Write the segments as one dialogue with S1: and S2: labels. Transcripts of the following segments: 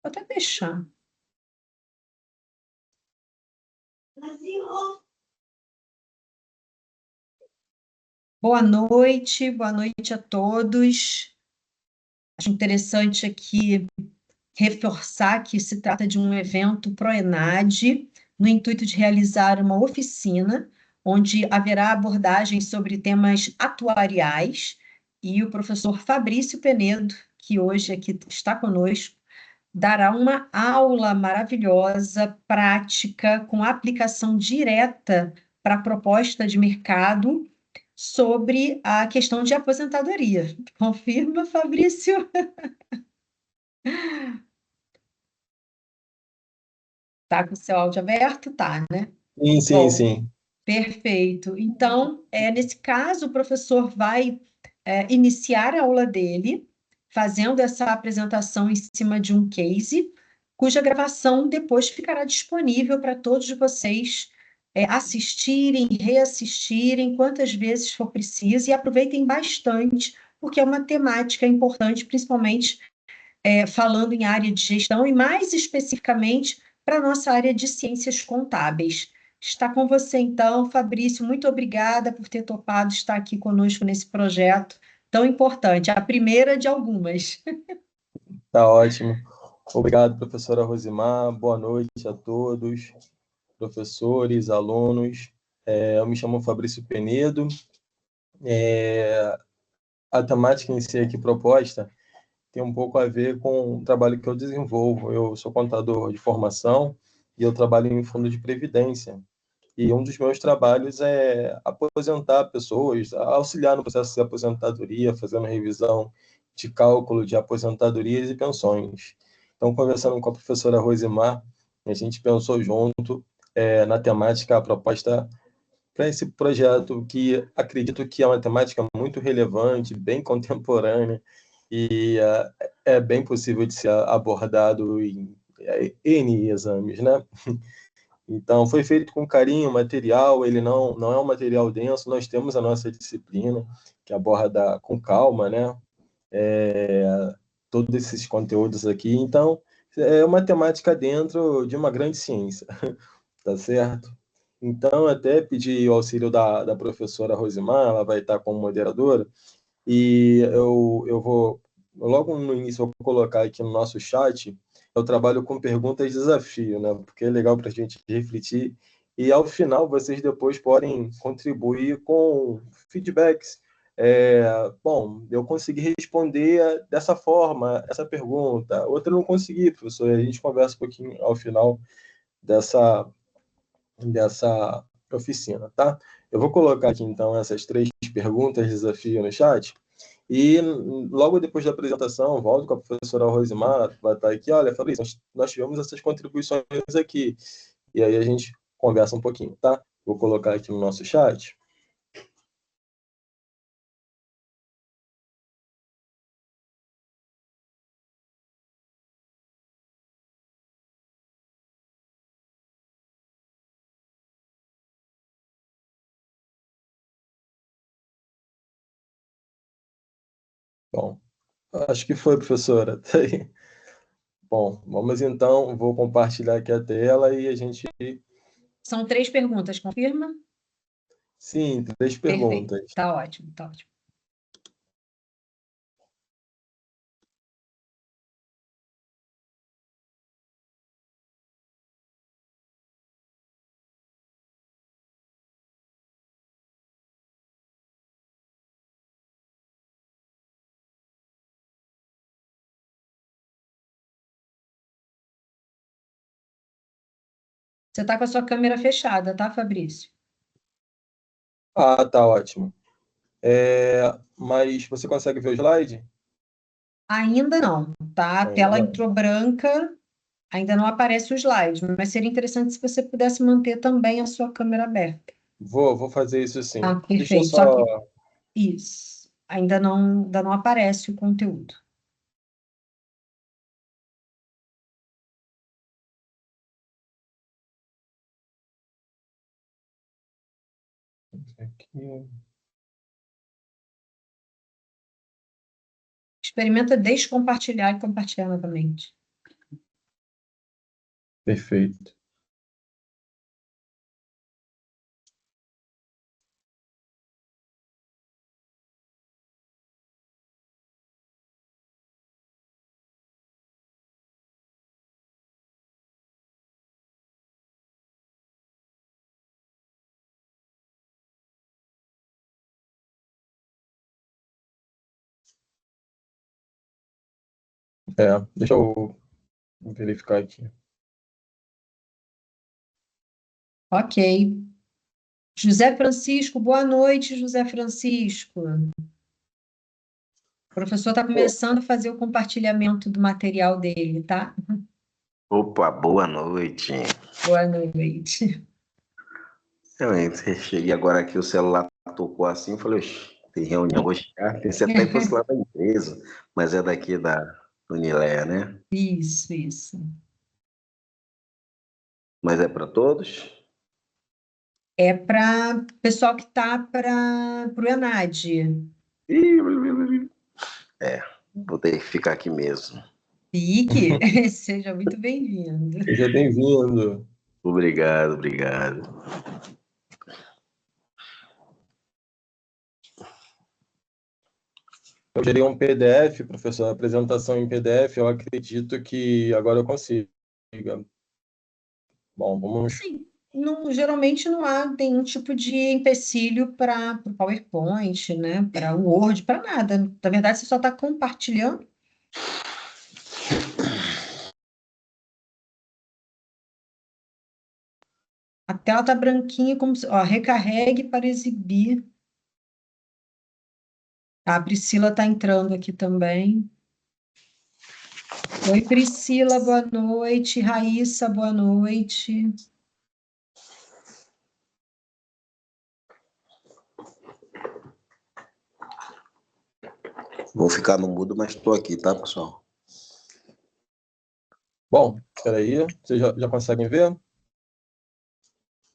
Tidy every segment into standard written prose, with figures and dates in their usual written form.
S1: Vou até deixar. Boa noite a todos. Acho interessante aqui reforçar que se trata de um evento ProEnad, no intuito de realizar uma oficina, onde haverá abordagens sobre temas atuariais, e o professor Fabrício Penedo, que hoje aqui está conosco, dará uma aula maravilhosa, prática, com aplicação direta para a proposta de mercado sobre a questão de aposentadoria. Confirma, Fabrício? Tá com o seu áudio aberto? Tá, né?
S2: Sim, sim,
S1: Bom,
S2: sim.
S1: perfeito. Então, nesse caso, o professor vai iniciar a aula dele, fazendo essa apresentação em cima de um case, cuja gravação depois ficará disponível para todos vocês assistirem, reassistirem, quantas vezes for preciso, e aproveitem bastante, porque é uma temática importante, principalmente falando em área de gestão e mais especificamente para a nossa área de ciências contábeis. Está com você, então, Fabrício. Muito obrigada por ter topado estar aqui conosco nesse projeto tão importante, a primeira de algumas.
S2: Tá ótimo. Obrigado, professora Rosimar. Boa noite a todos, professores, alunos. Eu me chamo Fabrício Penedo. A temática em si aqui proposta tem um pouco a ver com o trabalho que eu desenvolvo. Eu sou contador de formação e eu trabalho em fundo de previdência. E um dos meus trabalhos é aposentar pessoas, auxiliar no processo de aposentadoria, fazendo revisão de cálculo de aposentadorias e pensões. Então, conversando com a professora Rosimar, a gente pensou junto na temática, a proposta para esse projeto, que acredito que é uma temática muito relevante, bem contemporânea, e é bem possível de ser abordado em N exames, né? Então, foi feito com carinho o material, ele não é um material denso, nós temos a nossa disciplina, que aborda com calma, né, todos esses conteúdos aqui. Então, é uma temática dentro de uma grande ciência, tá certo? Então, até pedi o auxílio da professora Rosimar, ela vai estar como moderadora, e eu vou, logo no início, eu vou colocar aqui no nosso chat. Eu trabalho com perguntas de desafio, né? Porque é legal para a gente refletir. E ao final, vocês depois podem contribuir com feedbacks. Bom, eu consegui responder dessa forma essa pergunta, outra eu não consegui, professor. E a gente conversa um pouquinho ao final dessa, dessa oficina, tá? Eu vou colocar aqui, então, essas três perguntas de desafio no chat. E logo depois da apresentação, volto com a professora Rosimar, vai estar aqui, olha, Fabrício, nós tivemos essas contribuições aqui. E aí a gente conversa um pouquinho, tá? Vou colocar aqui no nosso chat. Bom, acho que foi, professora. Tá aí. Bom, vamos então, vou compartilhar aqui a tela e a gente...
S1: São três perguntas, confirma?
S2: Sim, três
S1: Perfeito.
S2: perguntas.
S1: Tá ótimo, tá ótimo. Você está com a sua câmera fechada, tá, Fabrício?
S2: Ah, tá ótimo. Mas você consegue ver o slide?
S1: Ainda não, tá? A
S2: Ainda
S1: tela
S2: não.
S1: entrou branca, ainda não aparece o slide, mas seria interessante se você pudesse manter também a sua câmera aberta.
S2: Vou fazer isso sim.
S1: Ah,
S2: Deixa eu
S1: perfeito. Só
S2: só...
S1: que isso, ainda não aparece o conteúdo.
S2: Aqui.
S1: Experimenta descompartilhar e compartilhar novamente.
S2: Perfeito. Deixa eu verificar aqui.
S1: Ok. José Francisco, boa noite, José Francisco. O professor está começando a fazer o compartilhamento do material dele, tá?
S3: Opa, boa noite.
S1: Boa noite.
S3: Eu cheguei agora aqui, o celular tocou assim, falei, "Oxe, tem reunião, vou chegar." Pensei até que fosse lá da empresa, mas é daqui da Unileia, né?
S1: Isso, isso.
S3: Mas é para todos?
S1: É para pessoal que está para o ENAD.
S3: Vou ter que ficar aqui mesmo.
S1: Fique, seja muito bem-vindo.
S2: Seja bem-vindo.
S3: Obrigado, obrigado.
S2: Eu gerei um PDF, professor, apresentação em PDF, eu acredito que agora eu consiga. Bom, vamos...
S1: Sim, geralmente não há nenhum tipo de empecilho para o PowerPoint, né? Para o Word, para nada. Na verdade, você só está compartilhando. A tela está branquinha, como se, ó, recarregue para exibir. A Priscila está entrando aqui também. Oi, Priscila, boa noite. Raíssa, boa noite.
S3: Vou ficar no mudo, mas estou aqui, tá, pessoal?
S2: Bom, espera aí, vocês já conseguem ver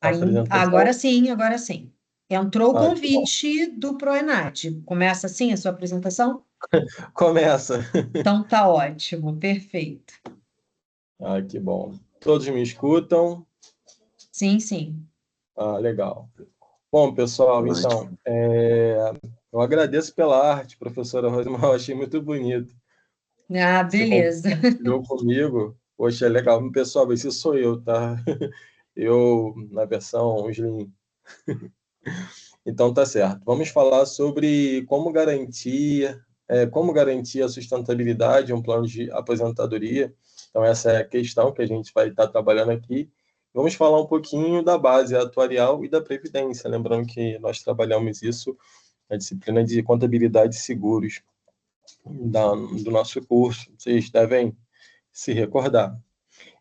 S2: a apresentação?
S1: Agora sim, agora sim. Entrou o
S2: Que bom.
S1: convite do ProENAD. Começa assim a sua apresentação?
S2: Começa.
S1: Então tá ótimo, perfeito.
S2: Que bom. Todos me escutam?
S1: Sim, sim.
S2: Legal. Bom, pessoal, então, eu agradeço pela arte, professora Rosemar, eu achei muito bonito.
S1: Ah,
S2: Você
S1: beleza.
S2: compartilhou comigo. Poxa, é legal. Pessoal, esse sou eu, tá? Eu, na versão Slim. Então, tá certo. Vamos falar sobre como garantir a sustentabilidade de um plano de aposentadoria. Então, essa é a questão que a gente vai estar trabalhando aqui. Vamos falar um pouquinho da base atuarial e da previdência, lembrando que nós trabalhamos isso na disciplina de contabilidade de seguros do nosso curso. Vocês devem se recordar.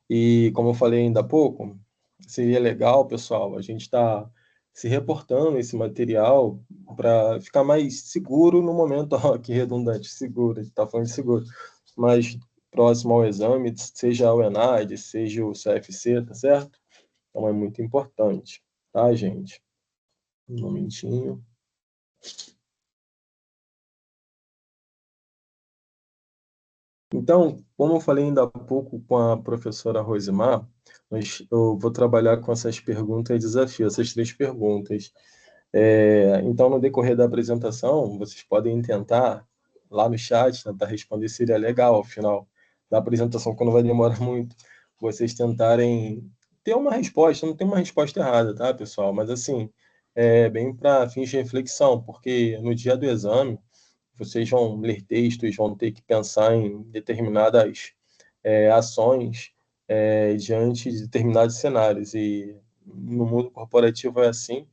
S2: E, como eu falei ainda há pouco, seria legal, pessoal, a gente estar se reportando esse material para ficar mais seguro no momento, ó, que redundante, seguro, a gente está falando de seguro, mas próximo ao exame, seja o ENAD, seja o CFC, tá certo? Então é muito importante, tá, gente? Um momentinho. Então, como eu falei ainda há pouco com a professora Rosimar, eu vou trabalhar com essas perguntas e desafios, essas três perguntas. Então, no decorrer da apresentação, vocês podem tentar, lá no chat, tentar responder, seria legal, ao final da apresentação, que não vai demorar muito, vocês tentarem ter uma resposta, não tem uma resposta errada, tá, pessoal? Mas, assim, bem para fins de reflexão, porque no dia do exame, vocês vão ler textos, vão ter que pensar em determinadas ações diante de determinados cenários, e no mundo corporativo é assim.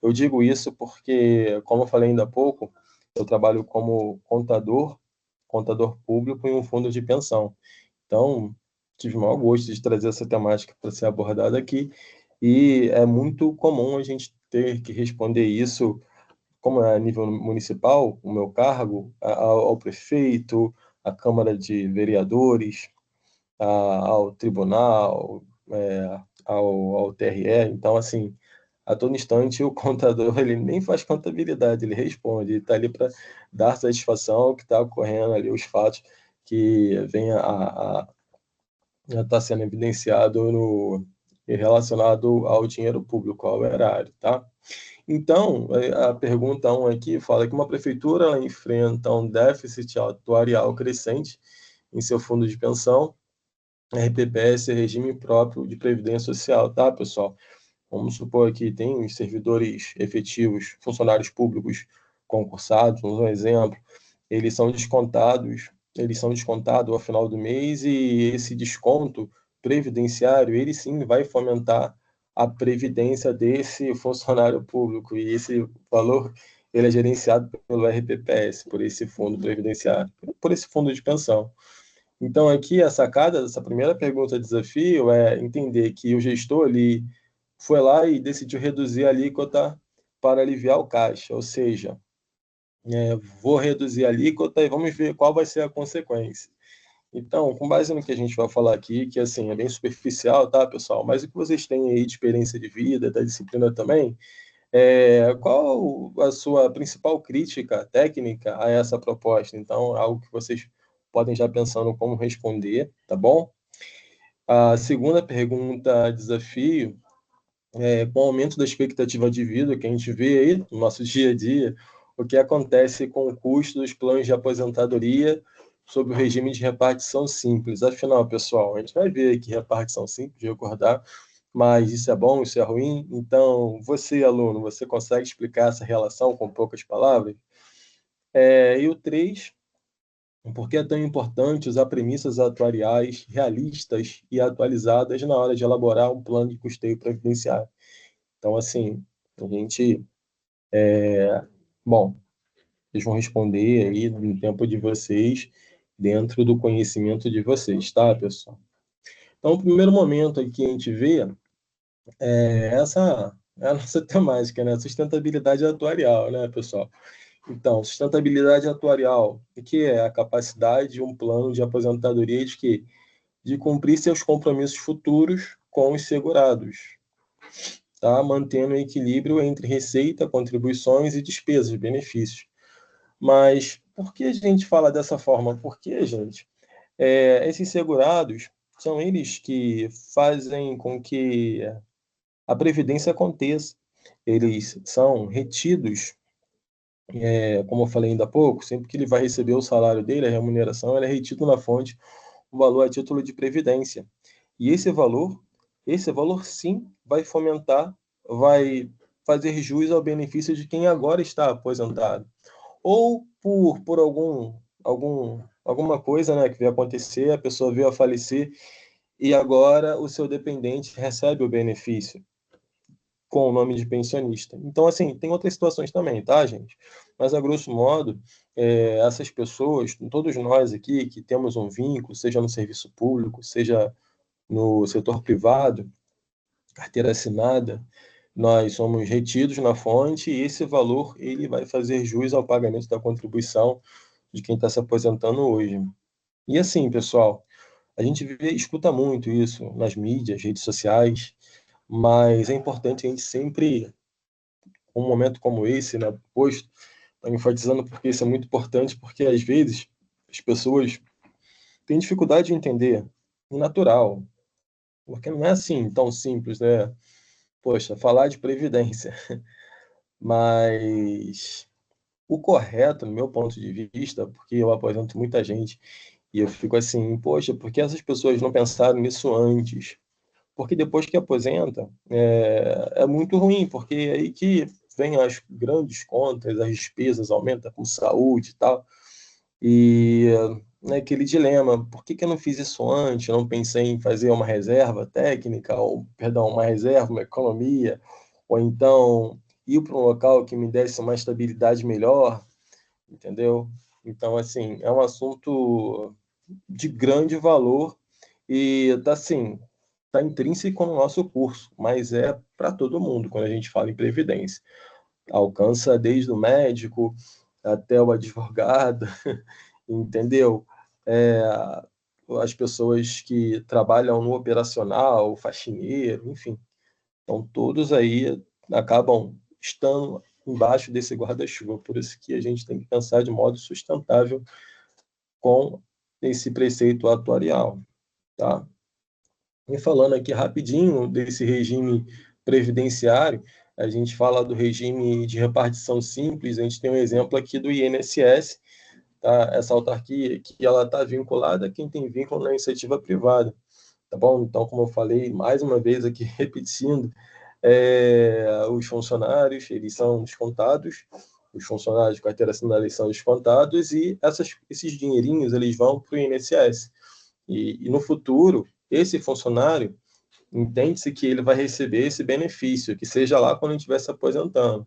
S2: Eu digo isso porque, como eu falei ainda há pouco, eu trabalho como contador público em um fundo de pensão. Então, tive o maior gosto de trazer essa temática para ser abordada aqui, e é muito comum a gente ter que responder isso, como é a nível municipal, o meu cargo, ao prefeito, à Câmara de Vereadores, ao tribunal, ao TRE. Então, assim, a todo instante o contador ele nem faz contabilidade, ele responde, ele está ali para dar satisfação ao que está ocorrendo ali, os fatos que vêm já está sendo evidenciado relacionado ao dinheiro público, ao erário, tá? Então, a pergunta 1 aqui fala que uma prefeitura ela enfrenta um déficit atuarial crescente em seu fundo de pensão, RPPS é regime próprio de previdência social, tá, pessoal? Vamos supor que tem os servidores efetivos, funcionários públicos concursados, um exemplo, eles são descontados ao final do mês e esse desconto previdenciário, ele sim vai fomentar a previdência desse funcionário público e esse valor ele é gerenciado pelo RPPS, por esse fundo previdenciário, por esse fundo de pensão. Então, aqui, a sacada dessa primeira pergunta de desafio é entender que o gestor ali foi lá e decidiu reduzir a alíquota para aliviar o caixa, ou seja, vou reduzir a alíquota e vamos ver qual vai ser a consequência. Então, com base no que a gente vai falar aqui, que assim é bem superficial, tá, pessoal? Mas o que vocês têm aí de experiência de vida, da disciplina também, qual a sua principal crítica técnica a essa proposta? Então, algo que vocês podem já pensando como responder, tá bom? A segunda pergunta, desafio, com o aumento da expectativa de vida que a gente vê aí no nosso dia a dia, o que acontece com o custo dos planos de aposentadoria sob o regime de repartição simples. Afinal, pessoal, a gente vai ver aqui repartição simples, recordar, mas isso é bom, isso é ruim. Então, você, aluno, você consegue explicar essa relação com poucas palavras? E o 3, por que é tão importante usar premissas atuariais realistas e atualizadas na hora de elaborar um plano de custeio previdenciário? Então, assim, a gente. Bom, vocês vão responder aí no tempo de vocês, dentro do conhecimento de vocês, tá, pessoal? Então, o primeiro momento aqui que a gente vê essa é a nossa temática, né? Sustentabilidade atuarial, né, pessoal? Então, sustentabilidade atuarial, o que é a capacidade de um plano de aposentadoria de quê? De cumprir seus compromissos futuros com os segurados, tá? Mantendo o equilíbrio entre receita, contribuições e despesas, benefícios. Mas por que a gente fala dessa forma? Porque, gente, esses segurados são eles que fazem com que a previdência aconteça. Eles são retidos, como eu falei ainda há pouco, sempre que ele vai receber o salário dele, a remuneração, ele é retido na fonte o valor a título de previdência. E esse valor sim vai fomentar, vai fazer jus ao benefício de quem agora está aposentado. Ou por alguma coisa, né, que veio acontecer, a pessoa veio a falecer e agora o seu dependente recebe o benefício com o nome de pensionista. Então, assim, tem outras situações também, tá, gente? Mas, a grosso modo, essas pessoas, todos nós aqui que temos um vínculo, seja no serviço público, seja no setor privado, carteira assinada, nós somos retidos na fonte e esse valor ele vai fazer jus ao pagamento da contribuição de quem está se aposentando hoje. E assim, pessoal, a gente escuta muito isso nas mídias, redes sociais, mas é importante a gente sempre, um momento como esse, né, posto, tá enfatizando porque isso é muito importante, porque às vezes as pessoas têm dificuldade de entender o natural, porque não é assim tão simples, né? Poxa, falar de previdência, mas o correto, no meu ponto de vista, porque eu aposento muita gente e eu fico assim, poxa, por que essas pessoas não pensaram nisso antes? Porque depois que aposenta, é muito ruim, porque é aí que vem as grandes contas, as despesas aumentam com saúde e tal, e aquele dilema, por que eu não fiz isso antes? Eu não pensei em fazer uma reserva técnica, ou, perdão, uma reserva, uma economia, ou então ir para um local que me desse uma estabilidade melhor, entendeu? Então, assim, é um assunto de grande valor e, assim, está intrínseco no nosso curso, mas é para todo mundo quando a gente fala em previdência. Alcança desde o médico até o advogado, entendeu? É, as pessoas que trabalham no operacional, o faxineiro, enfim. Então, todos aí acabam estando embaixo desse guarda-chuva. Por isso que a gente tem que pensar de modo sustentável com esse preceito atuarial, tá? E falando aqui rapidinho desse regime previdenciário, a gente fala do regime de repartição simples, a gente tem um exemplo aqui do INSS, tá? Essa autarquia que ela está vinculada a quem tem vínculo na iniciativa privada, tá bom? Então, como eu falei, mais uma vez aqui repetindo, os funcionários, eles são descontados, os funcionários de carteira assinada eles são descontados e esses dinheirinhos eles vão para o INSS. E no futuro, esse funcionário, entende-se que ele vai receber esse benefício, que seja lá quando ele estiver se aposentando.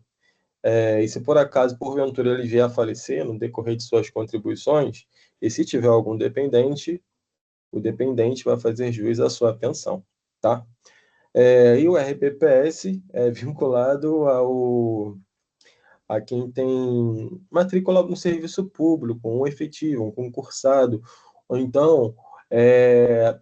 S2: E se por acaso, porventura, ele vier a falecer no decorrer de suas contribuições, e se tiver algum dependente, o dependente vai fazer jus à sua pensão, tá? E o RPPS é vinculado a quem tem matrícula no serviço público, um efetivo, um concursado, ou então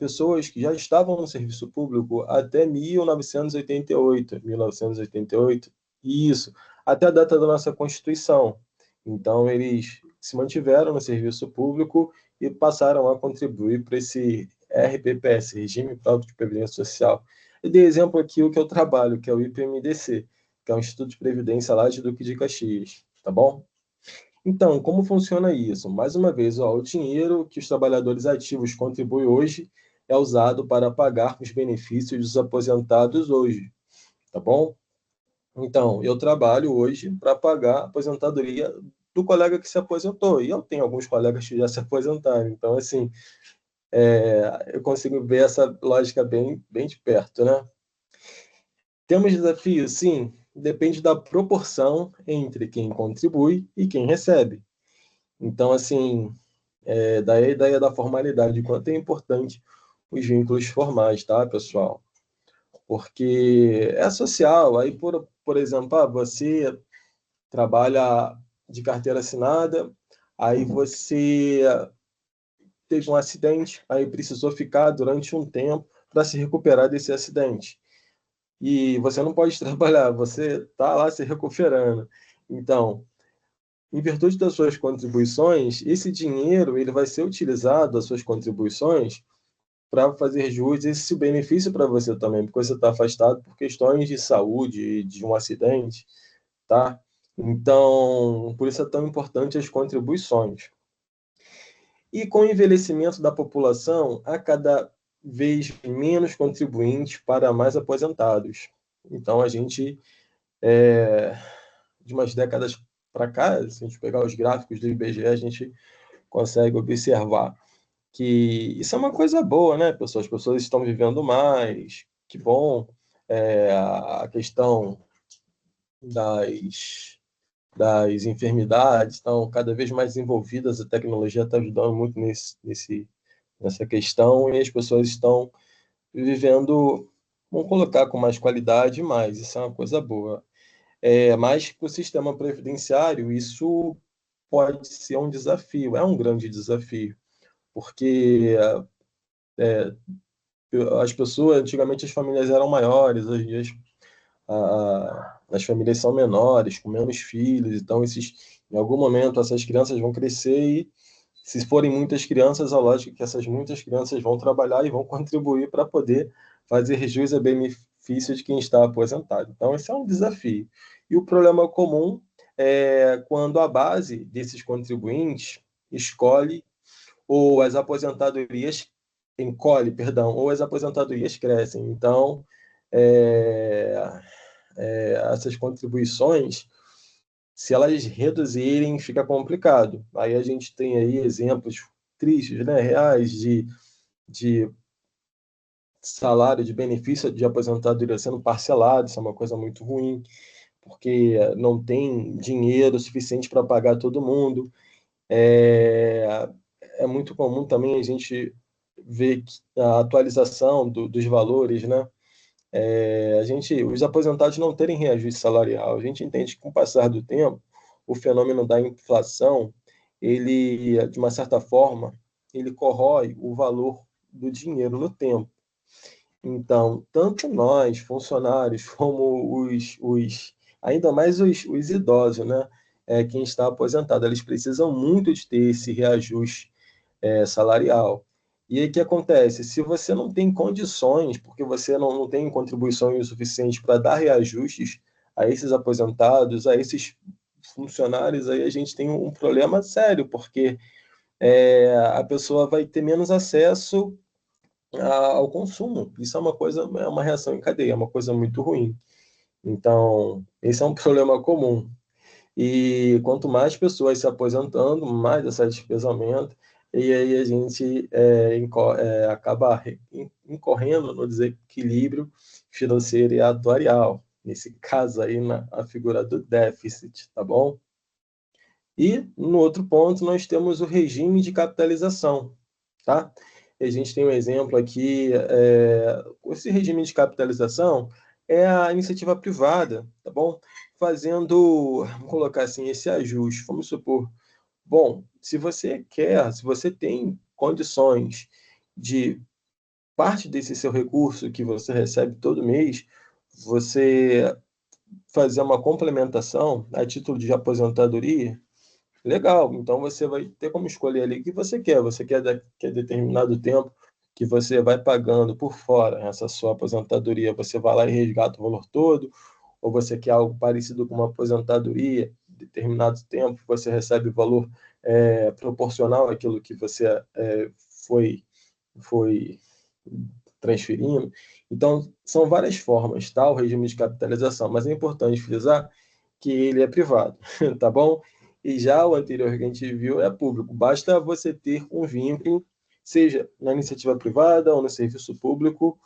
S2: pessoas que já estavam no serviço público até 1988, isso, até a data da nossa Constituição. Então, eles se mantiveram no serviço público e passaram a contribuir para esse RPPS, Regime Próprio de Previdência Social. Eu dei exemplo aqui o que eu trabalho, que é o IPMDC, que é o Instituto de Previdência lá de Duque de Caxias, tá bom? Então, como funciona isso? Mais uma vez, o dinheiro que os trabalhadores ativos contribuem hoje é usado para pagar os benefícios dos aposentados hoje, tá bom? Então, eu trabalho hoje para pagar a aposentadoria do colega que se aposentou, e eu tenho alguns colegas que já se aposentaram, então, assim, eu consigo ver essa lógica bem, bem de perto, né? Temos desafios? Sim, depende da proporção entre quem contribui e quem recebe. Então, assim, daí a ideia da formalidade, de quanto é importante os vínculos formais, tá, pessoal? Porque é social. Aí, por exemplo, você trabalha de carteira assinada, aí você teve um acidente, aí precisou ficar durante um tempo para se recuperar desse acidente. E você não pode trabalhar, você está lá se recuperando. Então, em virtude das suas contribuições, esse dinheiro ele vai ser utilizado, as suas contribuições, para fazer jus esse benefício para você também, porque você está afastado por questões de saúde, de um acidente, tá? Então, por isso é tão importante as contribuições. E com o envelhecimento da população, há cada vez menos contribuintes para mais aposentados. Então, a gente, de umas décadas para cá, se a gente pegar os gráficos do IBGE, a gente consegue observar que isso é uma coisa boa, né, pessoal? As pessoas estão vivendo mais, que bom. A questão das enfermidades estão cada vez mais desenvolvidas, a tecnologia está ajudando muito nessa questão, e as pessoas estão vivendo, vamos colocar, com mais qualidade, mais, isso é uma coisa boa. Mas para o sistema previdenciário, isso pode ser um desafio, é um grande desafio, porque as pessoas, antigamente as famílias eram maiores, hoje em dia as famílias são menores, com menos filhos, então em algum momento essas crianças vão crescer e, se forem muitas crianças, a lógica é que essas muitas crianças vão trabalhar e vão contribuir para poder fazer jus a benefício de quem está aposentado. Então, esse é um desafio. E o problema comum é quando a base desses contribuintes escolhe ou as aposentadorias encolhe, perdão, ou as aposentadorias crescem. Então, essas contribuições, se elas reduzirem, fica complicado. Aí a gente tem aí exemplos tristes, né, reais, de salário, de benefício de aposentadoria sendo parcelado, isso é uma coisa muito ruim, porque não tem dinheiro suficiente para pagar todo mundo. É muito comum também a gente ver a atualização dos valores, né? Os aposentados não terem reajuste salarial. A gente entende que, com o passar do tempo, o fenômeno da inflação, ele, de uma certa forma, ele corrói o valor do dinheiro no tempo. Então, tanto nós, funcionários, como ainda mais os idosos, né? Quem está aposentado, eles precisam muito de ter esse reajuste salarial. E aí o que acontece? Se você não tem condições, porque você não tem contribuições suficientes para dar reajustes a esses aposentados, a esses funcionários, aí a gente tem um problema sério, porque a pessoa vai ter menos acesso ao consumo. Isso é uma coisa, é uma reação em cadeia, é uma coisa muito ruim. Então, esse é um problema comum. E quanto mais pessoas se aposentando, mais essa despesa aumenta, e aí a gente acaba incorrendo no desequilíbrio financeiro e atuarial. Nesse caso aí, a figura do déficit, tá bom? E, no outro ponto, nós temos o regime de capitalização, tá? A gente tem um exemplo aqui, esse regime de capitalização é a iniciativa privada, tá bom? Vamos colocar assim, esse ajuste, vamos supor, bom, se você tem condições de parte desse seu recurso que você recebe todo mês, você fazer uma complementação a título de aposentadoria. Legal, então você vai ter como escolher ali o que você quer. Você quer determinado tempo que você vai pagando por fora essa sua aposentadoria, você vai lá e resgata o valor todo, ou você quer algo parecido com uma aposentadoria, determinado tempo você recebe o valor proporcional àquilo que você foi, foi transferindo. Então, são várias formas, tá? O regime de capitalização, mas é importante frisar que ele é privado, tá bom? E já o anterior que a gente viu é público. Basta você ter um vínculo, seja na iniciativa privada ou no serviço público,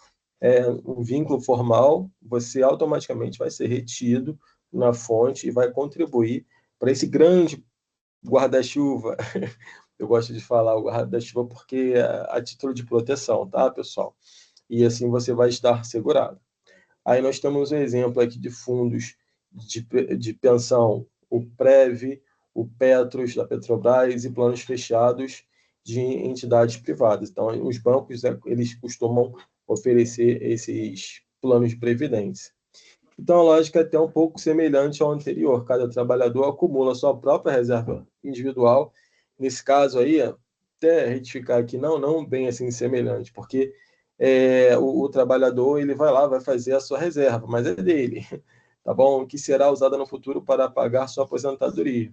S2: um vínculo formal, você automaticamente vai ser retido na fonte e vai contribuir para esse grande guarda-chuva. Eu gosto de falar o guarda-chuva porque é a título de proteção, tá, pessoal? E assim você vai estar segurado. Aí nós temos um exemplo aqui de fundos de pensão, o Prev, o Petros da Petrobras e planos fechados de entidades privadas. Então, os bancos, eles costumam oferecer esses planos de previdência. Então, a lógica é até um pouco semelhante ao anterior. Cada trabalhador acumula sua própria reserva individual. Nesse caso aí, até retificar aqui, não bem assim semelhante, porque o trabalhador ele vai lá, vai fazer a sua reserva, mas é dele, tá bom? Que será usada no futuro para pagar sua aposentadoria.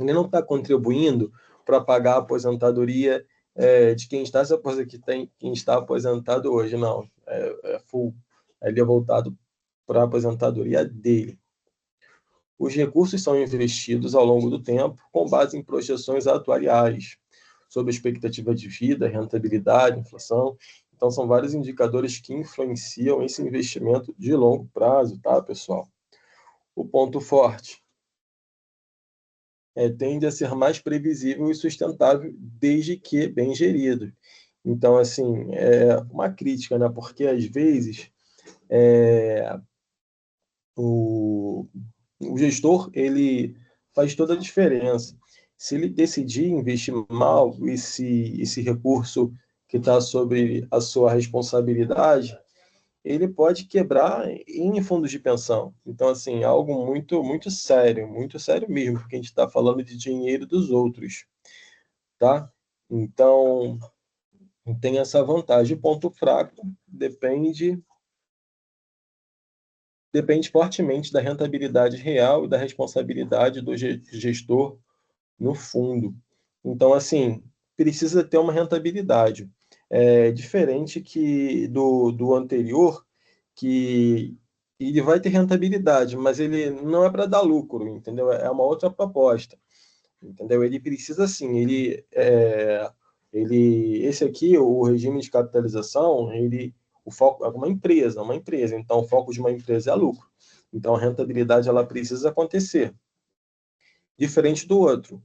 S2: Ele não está contribuindo para pagar a aposentadoria de quem está quem está aposentado hoje, não. É full. Ele é voltado para a aposentadoria dele. Os recursos são investidos ao longo do tempo com base em projeções atuariais sobre a expectativa de vida, rentabilidade, inflação. Então, são vários indicadores que influenciam esse investimento de longo prazo, tá, pessoal? O ponto forte tende a ser mais previsível e sustentável desde que bem gerido. Então, assim, é uma crítica, né? Porque, às vezes, o gestor ele faz toda a diferença. Se ele decidir investir mal esse recurso que está sobre a sua responsabilidade, ele pode quebrar em fundos de pensão. Então, assim, algo muito sério mesmo, porque a gente está falando de dinheiro dos outros, tá? Então, tem essa vantagem. O ponto fraco depende fortemente da rentabilidade real e da responsabilidade do gestor no fundo. Então, assim, precisa ter uma rentabilidade. É diferente do anterior, que ele vai ter rentabilidade, mas ele não é para dar lucro, entendeu? É uma outra proposta, entendeu? Ele precisa, sim, esse aqui, o regime de capitalização, o foco é uma empresa, então o foco de uma empresa é lucro. Então a rentabilidade ela precisa acontecer. Diferente do outro.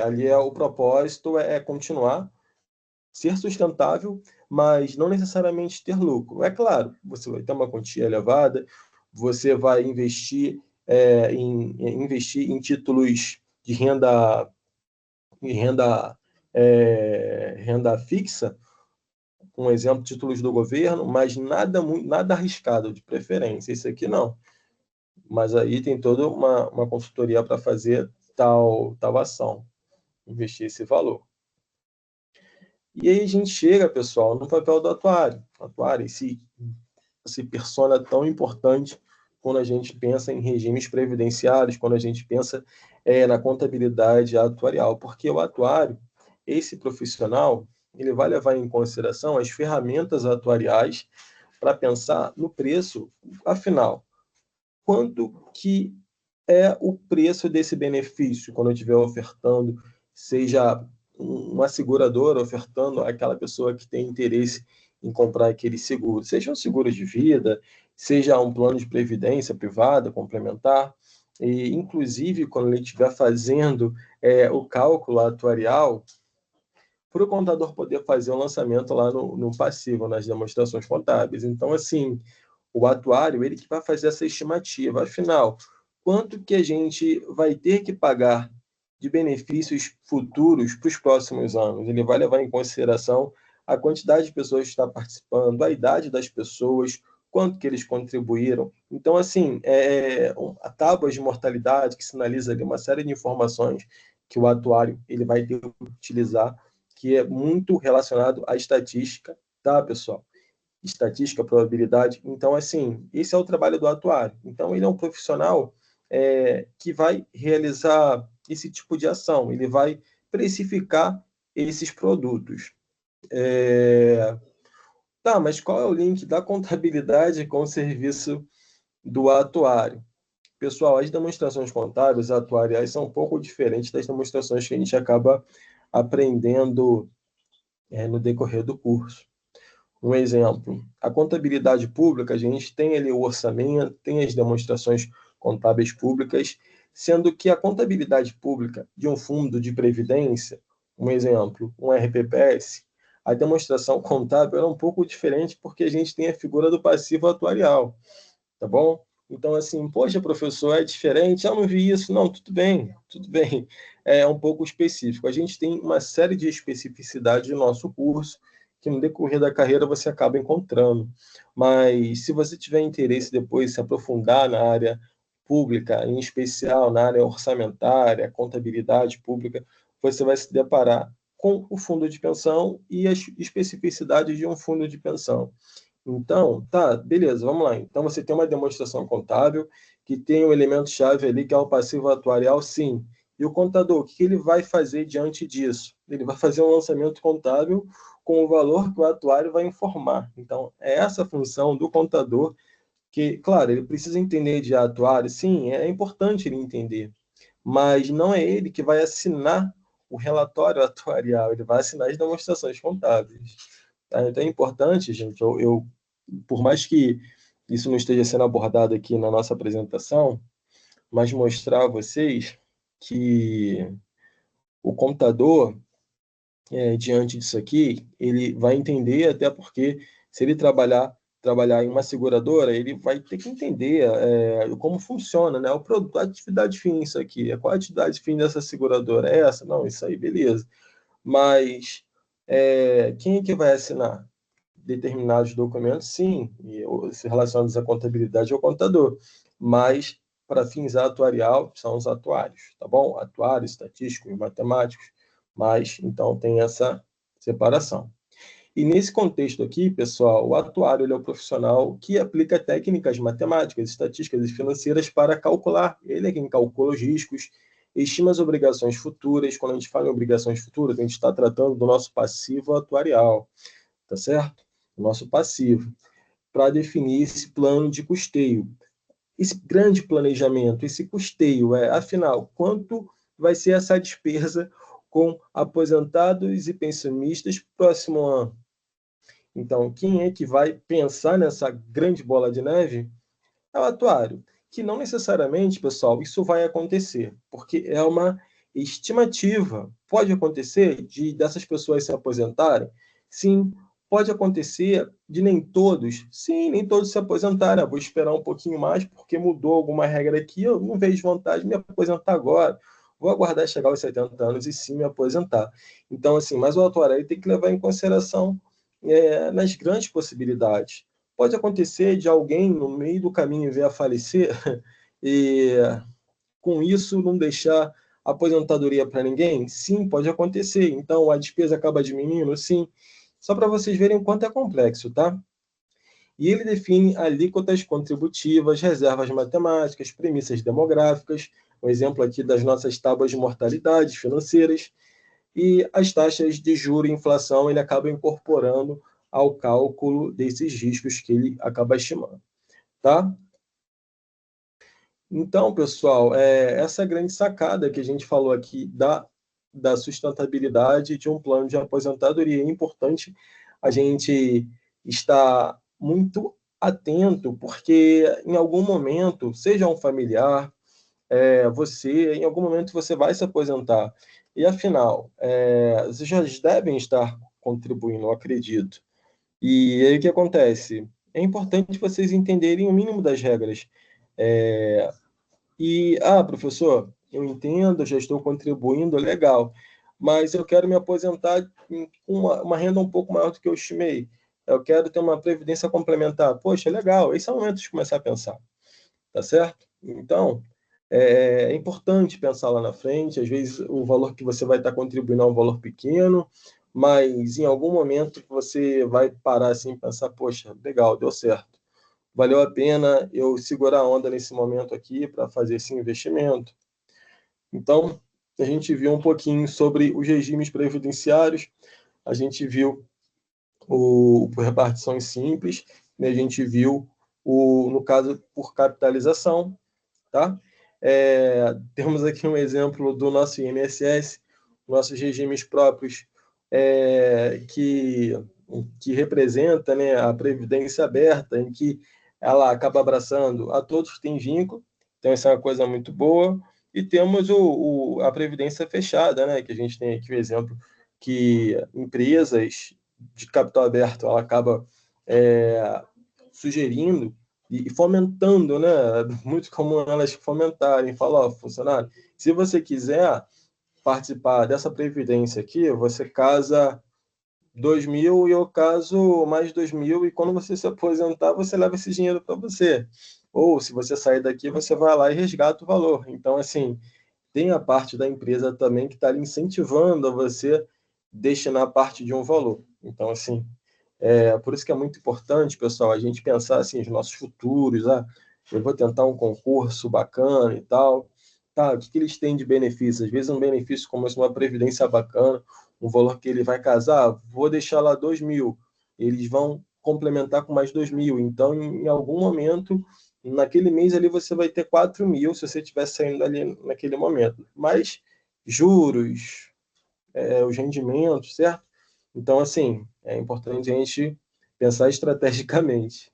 S2: Ali o propósito é continuar, ser sustentável, mas não necessariamente ter lucro. É claro, você vai ter uma quantia elevada, você vai investir em títulos de renda fixa, um exemplo, títulos do governo, mas nada arriscado, de preferência. Isso aqui não. Mas aí tem toda uma consultoria para fazer tal ação, investir esse valor. E aí a gente chega, pessoal, no papel do atuário. O atuário, esse persona tão importante quando a gente pensa em regimes previdenciários, quando a gente pensa na contabilidade atuarial, porque o atuário, esse profissional, ele vai levar em consideração as ferramentas atuariais para pensar no preço. Afinal, quanto que é o preço desse benefício quando eu estiver ofertando, seja uma seguradora ofertando àquela pessoa que tem interesse em comprar aquele seguro, seja um seguro de vida, seja um plano de previdência privada, complementar, e inclusive quando ele estiver fazendo o cálculo atuarial, para o contador poder fazer o lançamento lá no passivo, nas demonstrações contábeis. Então, assim, o atuário, ele que vai fazer essa estimativa. Afinal, quanto que a gente vai ter que pagar de benefícios futuros para os próximos anos? Ele vai levar em consideração a quantidade de pessoas que está participando, a idade das pessoas, quanto que eles contribuíram. Então, assim, a tábua de mortalidade que sinaliza ali uma série de informações que o atuário ele vai ter que utilizar, que é muito relacionado à estatística, tá, pessoal? Estatística, probabilidade. Então, assim, esse é o trabalho do atuário. Então, ele é um profissional que vai realizar esse tipo de ação, ele vai precificar esses produtos. Tá, mas qual é o link da contabilidade com o serviço do atuário? Pessoal, as demonstrações contábeis atuariais são um pouco diferentes das demonstrações que a gente acaba aprendendo no decorrer do curso. Um exemplo, a contabilidade pública, a gente tem ali o orçamento, tem as demonstrações contábeis públicas, sendo que a contabilidade pública de um fundo de previdência, um exemplo, um RPPS, a demonstração contábil é um pouco diferente porque a gente tem a figura do passivo atuarial, tá bom? Então, assim, poxa, professor, é diferente? Eu não vi isso. Não, tudo bem, tudo bem. É um pouco específico. A gente tem uma série de especificidades no nosso curso que no decorrer da carreira você acaba encontrando. Mas se você tiver interesse depois de se aprofundar na área pública, em especial na área orçamentária, contabilidade pública, você vai se deparar com o fundo de pensão e as especificidades de um fundo de pensão. Então, tá, beleza, vamos lá. Então, você tem uma demonstração contábil que tem um elemento-chave ali, que é o passivo atuarial, sim. E o contador, o que ele vai fazer diante disso? Ele vai fazer um lançamento contábil com o valor que o atuário vai informar. Então, é essa a função do contador, que, claro, ele precisa entender de atuário, sim, é importante ele entender, mas não é ele que vai assinar o relatório atuarial, ele vai assinar as demonstrações contábeis. Tá? Então é importante, gente, por mais que isso não esteja sendo abordado aqui na nossa apresentação, mas mostrar a vocês que o contador, diante disso aqui, ele vai entender, até porque se ele trabalhar em uma seguradora, ele vai ter que entender como funciona, né? O produto, a atividade fim, isso aqui. Qual a atividade fim dessa seguradora? É essa? Não, isso aí, beleza. Mas quem é que vai assinar determinados documentos? Sim, se relacionados à contabilidade é o contador, mas para fins atuarial são os atuários, tá bom? Atuários, estatísticos e matemáticos, mas então tem essa separação. E nesse contexto aqui, pessoal, o atuário ele é o profissional que aplica técnicas matemáticas, estatísticas e financeiras para calcular. Ele é quem calcula os riscos, estima as obrigações futuras. Quando a gente fala em obrigações futuras, a gente está tratando do nosso passivo atuarial, tá certo? O nosso passivo, para definir esse plano de custeio. Esse grande planejamento, esse custeio, afinal, quanto vai ser essa despesa com aposentados e pensionistas próximo ano? Então, quem é que vai pensar nessa grande bola de neve? É o atuário, que não necessariamente, pessoal, isso vai acontecer, porque é uma estimativa. Pode acontecer dessas pessoas se aposentarem? Sim. Pode acontecer de nem todos? Sim, nem todos se aposentarem. Eu vou esperar um pouquinho mais, porque mudou alguma regra aqui, eu não vejo vantagem de me aposentar agora. Vou aguardar chegar aos 70 anos e sim me aposentar. Então, assim, mas o atuário aí tem que levar em consideração nas grandes possibilidades. Pode acontecer de alguém no meio do caminho vir a falecer e com isso não deixar Aposentadoria para ninguém? Sim, pode acontecer. Então, a despesa acaba diminuindo? Sim. Só para vocês verem o quanto é complexo, tá? E ele define alíquotas contributivas, reservas matemáticas, premissas demográficas, um exemplo aqui das nossas tábuas de mortalidade financeiras, e as taxas de juros e inflação ele acaba incorporando ao cálculo desses riscos que ele acaba estimando, tá? Então, pessoal, essa é a grande sacada que a gente falou aqui da sustentabilidade de um plano de aposentadoria. É importante a gente estar muito atento, porque em algum momento, seja um familiar, em algum momento você vai se aposentar. E afinal, vocês já devem estar contribuindo, eu acredito. E aí o que acontece? É importante vocês entenderem o mínimo das regras. Professor, eu entendo, já estou contribuindo, legal, mas eu quero me aposentar com uma renda um pouco maior do que eu estimei. Eu quero ter uma previdência complementar. Poxa, legal, esse é o momento de começar a pensar, tá certo? Então, é importante pensar lá na frente. Às vezes, o valor que você vai estar contribuindo é um valor pequeno, mas em algum momento você vai parar assim e pensar: poxa, legal, deu certo. Valeu a pena eu segurar a onda nesse momento aqui para fazer esse investimento. Então, a gente viu um pouquinho sobre os regimes previdenciários, a gente viu por repartições simples, né? A gente viu, no caso, por capitalização, tá? Temos aqui um exemplo do nosso INSS, nossos regimes próprios, que representa, né, a previdência aberta, em que ela acaba abraçando a todos que têm vínculo, então essa é uma coisa muito boa. E temos a previdência fechada, né, que a gente tem aqui o exemplo que empresas de capital aberto ela acaba sugerindo e fomentando, né? É muito comum elas fomentarem, falar, funcionário, se você quiser participar dessa previdência aqui, você casa 2.000 e eu caso mais 2.000 e quando você se aposentar, você leva esse dinheiro para você. Ou se você sair daqui, você vai lá e resgata o valor. Então, assim, tem a parte da empresa também que está incentivando a você destinar parte de um valor. Então, assim, por isso que é muito importante, pessoal, a gente pensar assim, os nossos futuros, eu vou tentar um concurso bacana e tal, tá, o que eles têm de benefício? Às vezes um benefício como uma previdência bacana, um valor que ele vai casar, vou deixar lá 2.000, eles vão complementar com mais 2.000, então em algum momento, naquele mês ali você vai ter 4.000 se você estiver saindo ali naquele momento, mas juros, os rendimentos, certo? Então, assim, é importante a gente pensar estrategicamente.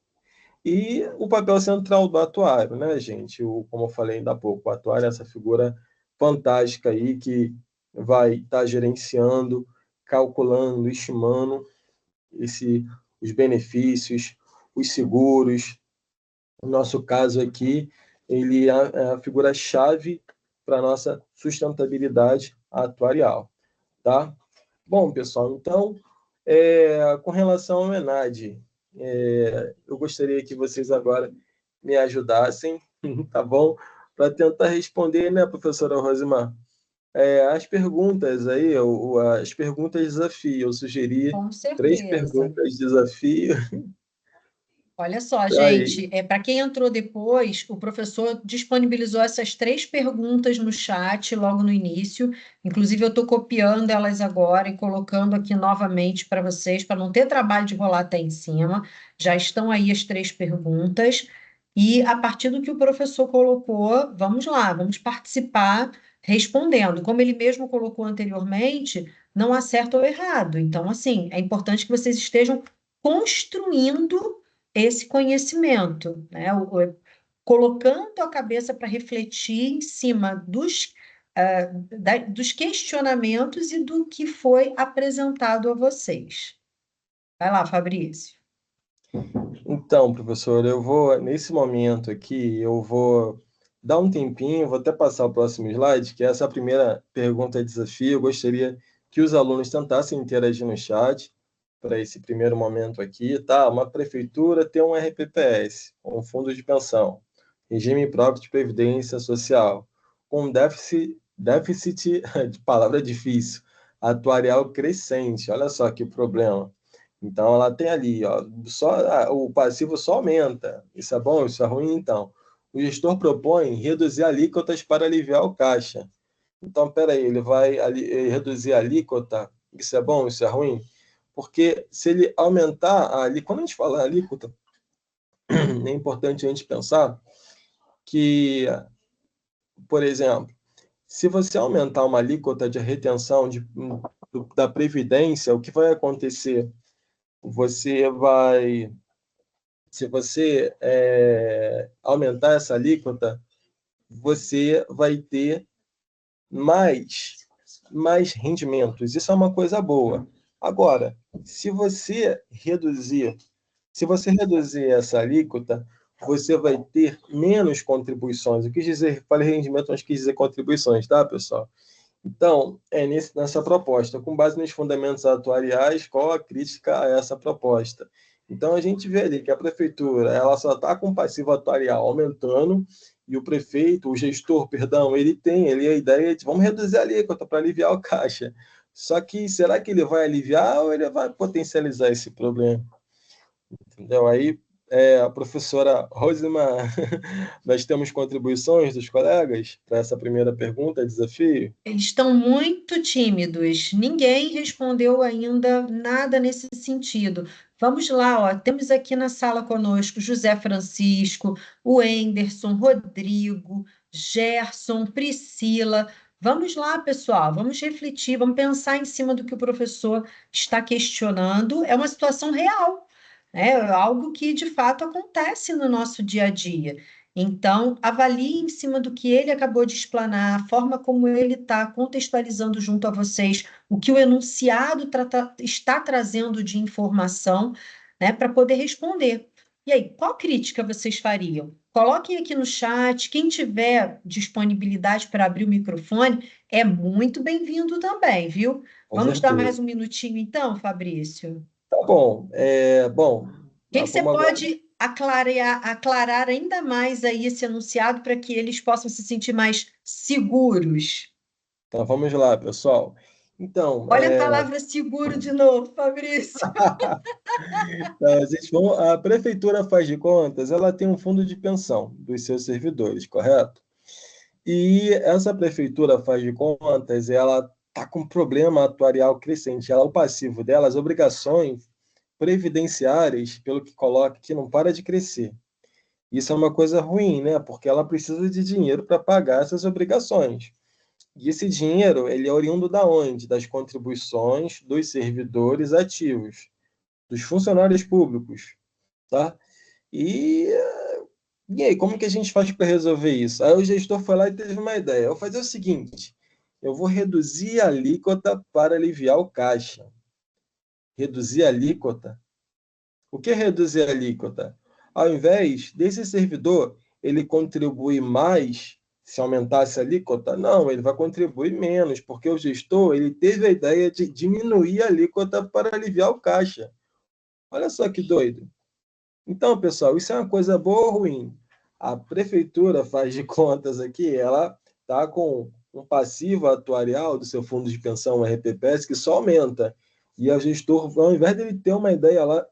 S2: E o papel central do atuário, né, gente? Como eu falei ainda há pouco, o atuário é essa figura fantástica aí que vai estar gerenciando, calculando, estimando os benefícios, os seguros. No nosso caso aqui, ele é a figura-chave para a nossa sustentabilidade atuarial, tá? Bom, pessoal, então, com relação ao ENAD, eu gostaria que vocês agora me ajudassem, tá bom? Para tentar responder, né, professora Rosimar? As perguntas aí, as perguntas desafio, eu sugeri
S1: Com
S2: 3
S1: certeza.
S2: perguntas desafio.
S1: Olha só,
S2: Aí,
S1: gente, para quem entrou depois, o professor disponibilizou essas 3 perguntas no chat logo no início. Inclusive, eu estou copiando elas agora e colocando aqui novamente para vocês, para não ter trabalho de rolar até em cima. Já estão aí as 3 perguntas. E a partir do que o professor colocou, vamos lá, vamos participar respondendo. Como ele mesmo colocou anteriormente, não há certo ou errado. Então, assim, é importante que vocês estejam construindo esse conhecimento, né? Colocando a cabeça para refletir em cima dos questionamentos e do que foi apresentado a vocês. Vai lá, Fabrício.
S2: então, professor, eu vou, nesse momento aqui, eu vou dar um tempinho, vou até passar o próximo slide, que essa é a primeira pergunta de desafio. Eu gostaria que os alunos tentassem interagir no chat para esse primeiro momento aqui, tá? Uma prefeitura tem um RPPS, um fundo de pensão, regime próprio de previdência social, com déficit, de palavra difícil, atuarial crescente. Olha só que problema. Então, ela tem ali, ó, o passivo só aumenta. Isso é bom, isso é ruim, então. O gestor propõe reduzir alíquotas para aliviar o caixa. Então, peraí, ele vai reduzir a alíquota, isso é bom, isso é ruim? Porque se ele aumentar a alíquota, quando a gente fala alíquota, é importante a gente pensar que, por exemplo, se você aumentar uma alíquota de retenção da Previdência, o que vai acontecer? Você vai, se você aumentar essa alíquota, você vai ter mais rendimentos. Isso é uma coisa boa. Agora, se você reduzir essa alíquota, você vai ter menos contribuições. Eu quis dizer, falei rendimento, mas quis dizer contribuições, tá, pessoal? Então, nessa proposta, com base nos fundamentos atuariais, qual a crítica a essa proposta? Então, a gente vê ali que a prefeitura ela só está com o passivo atuarial aumentando, e o prefeito, o gestor, perdão, ele a ideia de vamos reduzir a alíquota para aliviar o caixa. Só que será que ele vai aliviar ou ele vai potencializar esse problema? Entendeu? Aí, a professora Rosima, nós temos contribuições dos colegas para essa primeira pergunta, desafio?
S1: Eles estão muito tímidos. Ninguém respondeu ainda nada nesse sentido. Vamos lá, ó. Temos aqui na sala conosco José Francisco, o Enderson, Rodrigo, Gerson, Priscila. Vamos lá, pessoal. Vamos refletir, vamos pensar em cima do que o professor está questionando. É uma situação real, né? É algo que de fato acontece no nosso dia a dia. Então, avalie em cima do que ele acabou de explanar, a forma como ele está contextualizando junto a vocês, o que o enunciado está trazendo de informação, né, para poder responder. E aí, qual crítica vocês fariam? Coloquem aqui no chat, quem tiver disponibilidade para abrir o microfone, é muito bem-vindo também, viu?
S2: Com
S1: Vamos dar
S2: certeza.
S1: mais um minutinho então, Fabrício?
S2: Tá bom. Bom,
S1: O que que você
S2: vamos agora.
S1: pode aclarar ainda mais aí esse enunciado para que eles possam se sentir mais seguros?
S2: Então, vamos lá, pessoal. Então,
S1: Olha a palavra seguro de novo, Fabrício.
S2: a prefeitura faz de contas, ela tem um fundo de pensão dos seus servidores, correto? E essa prefeitura faz de contas, ela está com um problema atuarial crescente. O passivo dela, as obrigações previdenciárias, pelo que coloca aqui, não para de crescer. Isso é uma coisa ruim, né? Porque ela precisa de dinheiro para pagar essas obrigações. E esse dinheiro, ele é oriundo da onde? Das contribuições dos servidores ativos, dos funcionários públicos, tá? E, e aí, como que a gente faz para resolver isso? Aí o gestor foi lá e teve uma ideia. Eu vou fazer o seguinte, eu vou reduzir a alíquota para aliviar o caixa. Reduzir a alíquota? O que é reduzir a alíquota? Ao invés desse servidor, ele contribui mais se aumentasse a alíquota? Não, ele vai contribuir menos, porque o gestor ele teve a ideia de diminuir a alíquota para aliviar o caixa. Olha só que doido. Então, pessoal, isso é uma coisa boa ou ruim? A prefeitura faz de contas aqui, ela está com um passivo atuarial do seu fundo de pensão, o RPPS, que só aumenta. E o gestor, ao invés dele ter uma ideia lá,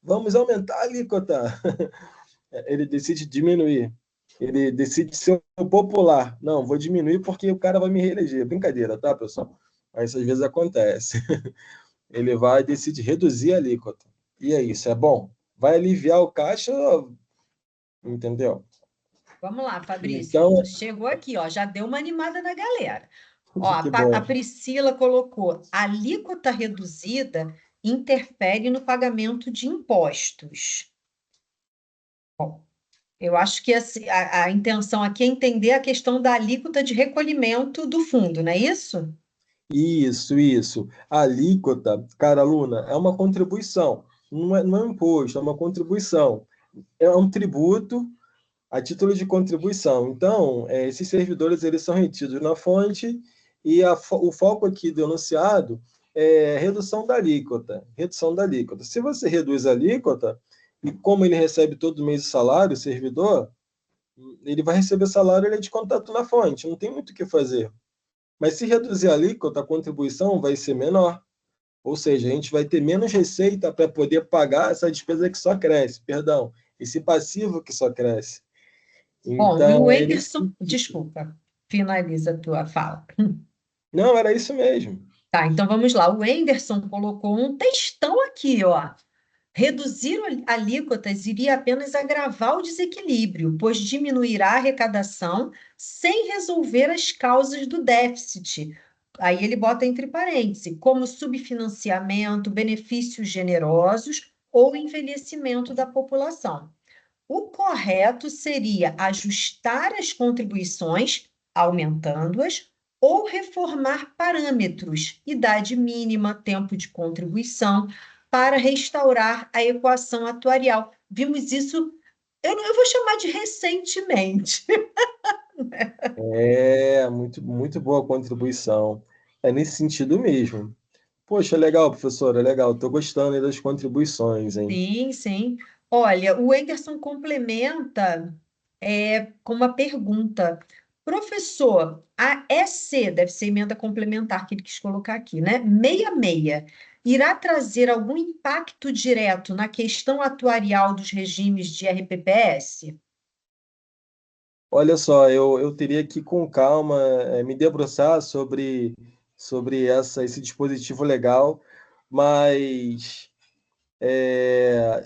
S2: vamos aumentar a alíquota, ele decide diminuir. Ele decide ser popular. Não, vou diminuir porque o cara vai me reeleger. Brincadeira, tá, pessoal? Mas às vezes acontece. Ele vai decidir reduzir a alíquota. E é isso, é bom. Vai aliviar o caixa, entendeu?
S1: Vamos lá, Fabrício.
S2: Então,
S1: Chegou aqui, ó, já deu uma animada na galera. Ó,
S2: que bom.
S1: a Priscila colocou: alíquota reduzida interfere no pagamento de impostos. Bom, eu acho que a intenção aqui é entender a questão da alíquota de recolhimento do fundo, não é isso?
S2: Isso. A alíquota, cara, aluna, é uma contribuição. Não é um imposto, é uma contribuição. É um tributo a título de contribuição. Então, esses servidores eles são retidos na fonte e o foco aqui do enunciado é redução da alíquota. Redução da alíquota. Se você reduz a alíquota, e como ele recebe todo mês o salário, o servidor, ele vai receber salário, ele é de contato na fonte, não tem muito o que fazer. Mas se reduzir a alíquota, a contribuição vai ser menor. Ou seja, a gente vai ter menos receita para poder pagar essa despesa que só cresce, perdão, esse passivo que só cresce.
S1: Bom, e o
S2: Então, é nesse
S1: Anderson,
S2: sentido.
S1: desculpa, finaliza a tua fala.
S2: Não, era isso mesmo.
S1: Tá, então vamos lá. O Anderson colocou um textão aqui, ó. Reduzir alíquotas iria apenas agravar o desequilíbrio, pois diminuirá a arrecadação sem resolver as causas do déficit. Aí ele bota entre parênteses, como subfinanciamento, benefícios generosos ou envelhecimento da população. O correto seria ajustar as contribuições, aumentando-as, ou reformar parâmetros, idade mínima, tempo de contribuição, para restaurar a equação atuarial. Vimos isso, eu vou chamar de recentemente.
S2: É, muito, muito boa contribuição. É nesse sentido mesmo. Poxa, legal, professora, legal. Estou gostando aí das contribuições, hein?
S1: Sim, sim. Olha, o Anderson complementa com uma pergunta. Professor, a EC, deve ser emenda complementar que ele quis colocar aqui, né? 66, irá trazer algum impacto direto na questão atuarial dos regimes de RPPS?
S2: Olha só, eu teria que, com calma, me debruçar sobre esse dispositivo legal, mas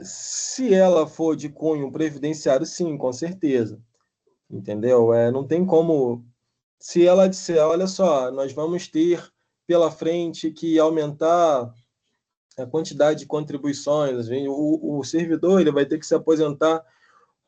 S2: se ela for de cunho previdenciário, sim, com certeza, entendeu? Não tem como. Se ela disser, olha só, nós vamos ter pela frente que aumentar a quantidade de contribuições, o servidor ele vai ter que se aposentar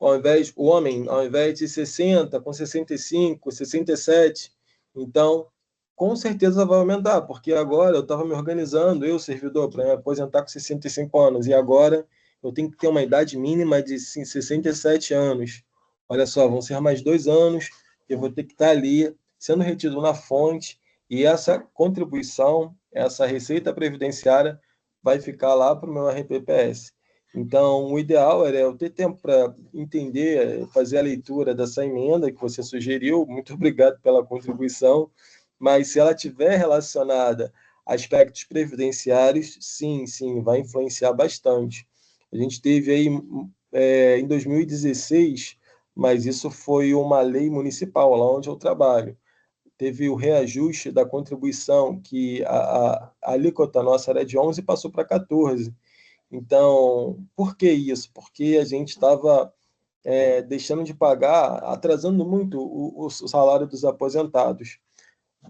S2: o homem, ao invés de 60, com 65, 67. Então, com certeza vai aumentar, porque agora eu estava me organizando, eu, servidor, para me aposentar com 65 anos, e agora eu tenho que ter uma idade mínima de 67 anos. Olha só, vão ser mais 2 anos, eu vou ter que estar ali, sendo retido na fonte, e essa contribuição, essa receita previdenciária, vai ficar lá para o meu RPPS. Então, o ideal era eu ter tempo para entender, fazer a leitura dessa emenda que você sugeriu. Muito obrigado pela contribuição. Mas se ela tiver relacionada a aspectos previdenciários, sim, sim, vai influenciar bastante. A gente teve aí em 2016, mas isso foi uma lei municipal, lá onde eu trabalho. Teve o reajuste da contribuição, que a alíquota nossa era de 11 e passou para 14. Então, por que isso? Porque a gente estava deixando de pagar, atrasando muito o salário dos aposentados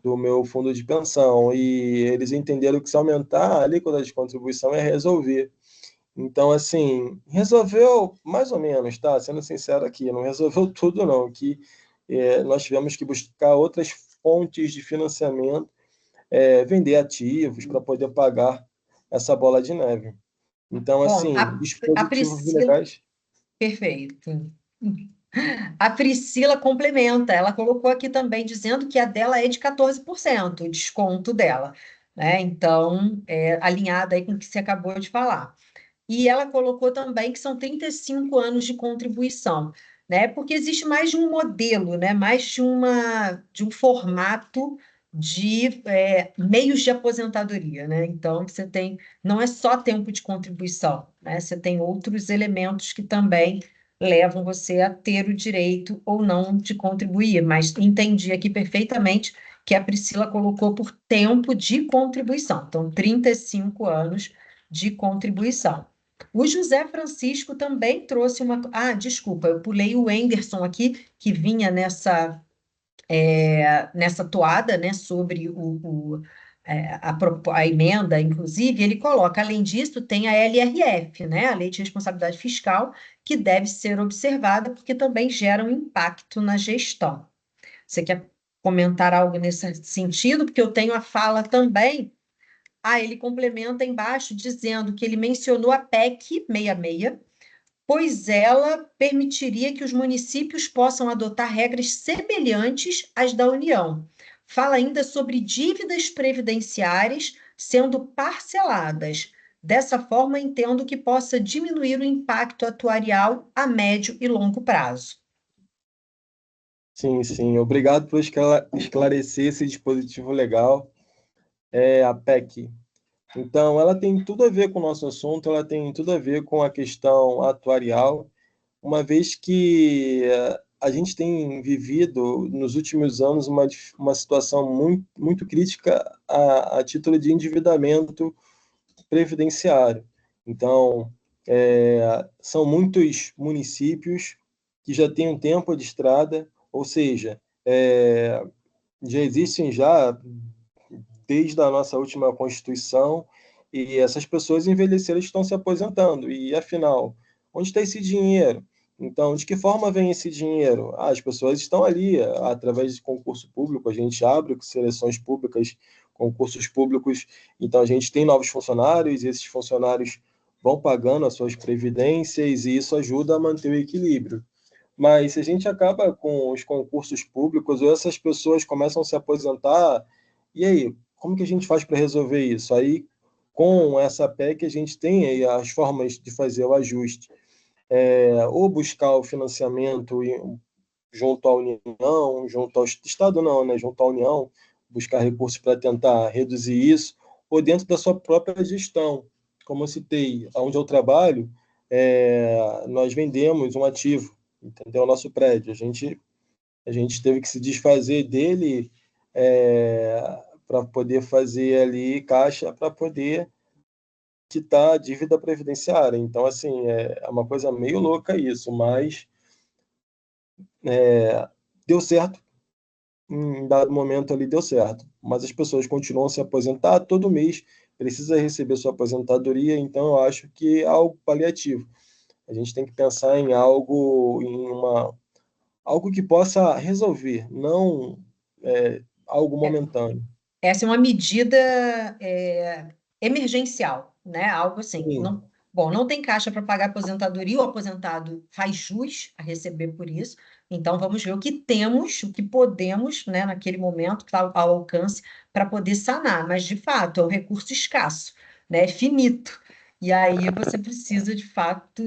S2: do meu fundo de pensão, e eles entenderam que se aumentar a alíquota de contribuição é resolver. Então, assim, resolveu mais ou menos, tá? Sendo sincero aqui, não resolveu tudo não, que nós tivemos que buscar outras fontes de financiamento, vender ativos para poder pagar essa bola de neve. Então,
S1: Bom,
S2: assim,
S1: a
S2: dispositivos
S1: Priscila,
S2: legais.
S1: perfeito. A Priscila complementa, ela colocou aqui também dizendo que a dela é de 14%, o desconto dela, né? Então, alinhada aí com o que você acabou de falar. E ela colocou também que são 35 anos de contribuição, né? Porque existe mais de um modelo, né? Mais de um formato de meios de aposentadoria, né? Então, você tem, não é só tempo de contribuição, né? Você tem outros elementos que também levam você a ter o direito ou não de contribuir, mas entendi aqui perfeitamente que a Priscila colocou por tempo de contribuição, então 35 anos de contribuição. O José Francisco também trouxe uma. Ah, desculpa, eu pulei o Anderson aqui, que vinha nessa toada, né, sobre a emenda, inclusive, ele coloca, além disso, tem a LRF, né, a Lei de Responsabilidade Fiscal, que deve ser observada, porque também gera um impacto na gestão. Você quer comentar algo nesse sentido? Porque eu tenho a fala também. Ah, ele complementa embaixo dizendo que ele mencionou a PEC 66, pois ela permitiria que os municípios possam adotar regras semelhantes às da União. Fala ainda sobre dívidas previdenciárias sendo parceladas. Dessa forma, entendo que possa diminuir o impacto atuarial a médio e longo prazo.
S2: Sim, sim. Obrigado por esclarecer esse dispositivo legal. É a PEC. Então, ela tem tudo a ver com o nosso assunto, ela tem tudo a ver com a questão atuarial, uma vez que a gente tem vivido nos últimos anos uma situação muito, muito crítica a título de endividamento previdenciário. Então, são muitos municípios que já têm um tempo de estrada, ou seja, já existem já desde a nossa última Constituição, e essas pessoas envelheceram e estão se aposentando. E, afinal, onde está esse dinheiro? Então, de que forma vem esse dinheiro? As pessoas estão ali, através de concurso público, a gente abre seleções públicas, concursos públicos, então a gente tem novos funcionários, e esses funcionários vão pagando as suas previdências, e isso ajuda a manter o equilíbrio. Mas se a gente acaba com os concursos públicos, ou essas pessoas começam a se aposentar, e aí, como que a gente faz para resolver isso? Aí, com essa PEC, a gente tem aí as formas de fazer o ajuste, ou buscar o financiamento junto à União, junto ao Estado não, né? Junto à União, buscar recursos para tentar reduzir isso, ou dentro da sua própria gestão. Como eu citei, onde eu trabalho, nós vendemos um ativo, entendeu? O nosso prédio. A gente teve que se desfazer dele para poder fazer ali caixa para poder quitar a dívida previdenciária. Então, assim, é uma coisa meio louca isso, mas deu certo. Em dado momento ali deu certo, mas as pessoas continuam a se aposentar todo mês, precisa receber sua aposentadoria, então eu acho que é algo paliativo. A gente tem que pensar em algo, algo que possa resolver, não algo
S1: É,
S2: momentâneo.
S1: essa é uma medida emergencial, né? Algo assim.
S2: Sim,
S1: Não, bom, não tem caixa para pagar aposentadoria, o aposentado faz jus a receber por isso. Então, vamos ver o que temos, o que podemos, né, naquele momento, que está ao alcance, para poder sanar. Mas, de fato, é um recurso escasso, né? É finito. E aí você precisa, de fato,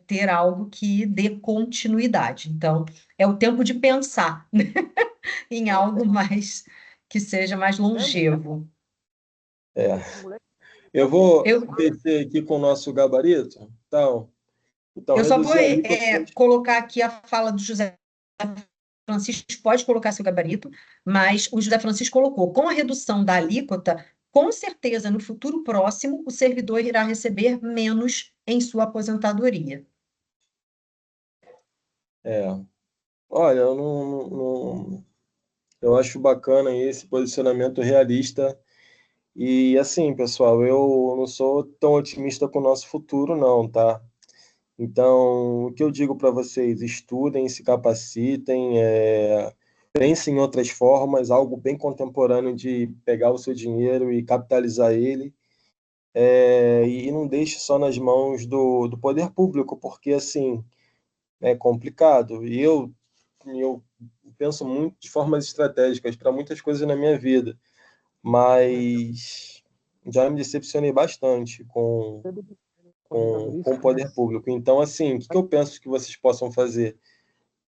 S1: ter algo que dê continuidade. Então, é o tempo de pensar, né, em algo mais que seja mais longevo.
S2: é. Eu vou
S1: Eu,
S2: descer aqui com o nosso gabarito. Então
S1: eu só vou
S2: reduzir a alíquota.
S1: colocar aqui a fala do José Francisco, pode colocar seu gabarito, mas o José Francisco colocou, com a redução da alíquota, com certeza, no futuro próximo, o servidor irá receber menos em sua aposentadoria.
S2: É, olha, eu acho bacana esse posicionamento realista. E assim, pessoal, eu não sou tão otimista com o nosso futuro, não, tá? Então, o que eu digo para vocês, estudem, se capacitem, pensem em outras formas, algo bem contemporâneo de pegar o seu dinheiro e capitalizar ele, e não deixe só nas mãos do poder público, porque assim, é complicado. E eu penso muito de formas estratégicas para muitas coisas na minha vida, mas já me decepcionei bastante com o poder público. Então, assim, o que eu penso que vocês possam fazer?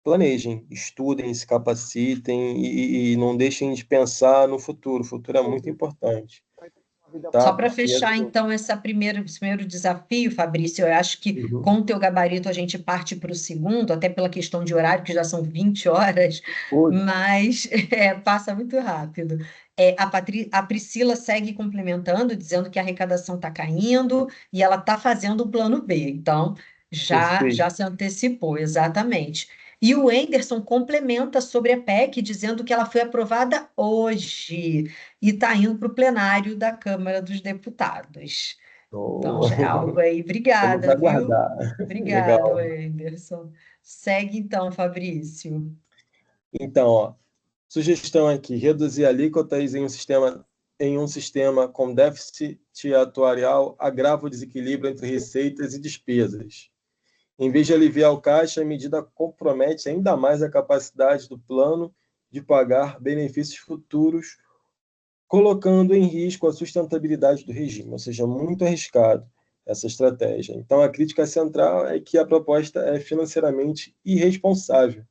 S2: Planejem, estudem, se capacitem e não deixem de pensar no futuro. O futuro é muito importante,
S1: Só
S2: tá?
S1: para
S2: Porque,
S1: fechar,
S2: assim,
S1: então, esse primeiro desafio, Fabrício, eu acho que
S2: uhum.
S1: com o teu gabarito a gente parte para o segundo, até pela questão de horário, que já são 20 horas,
S2: Pô,
S1: mas passa muito rápido. A Priscila segue complementando, dizendo que a arrecadação está caindo e ela está fazendo o plano B. Então, já
S2: perfeito.
S1: se antecipou, exatamente. E o Enderson complementa sobre a PEC, dizendo que ela foi aprovada hoje e está indo para o plenário da Câmara dos Deputados. Então,
S2: Oh,
S1: já é algo aí.
S2: vamos
S1: Obrigada, viu?
S2: aguardar.
S1: Obrigada,
S2: Legal.
S1: Wenderson. Segue então, Fabrício.
S2: Então, ó, sugestão aqui: reduzir alíquotas em um sistema com déficit atuarial agrava o desequilíbrio entre receitas e despesas. Em vez de aliviar o caixa, a medida compromete ainda mais a capacidade do plano de pagar benefícios futuros, colocando em risco a sustentabilidade do regime, ou seja, muito arriscado essa estratégia. Então, a crítica central é que a proposta é financeiramente irresponsável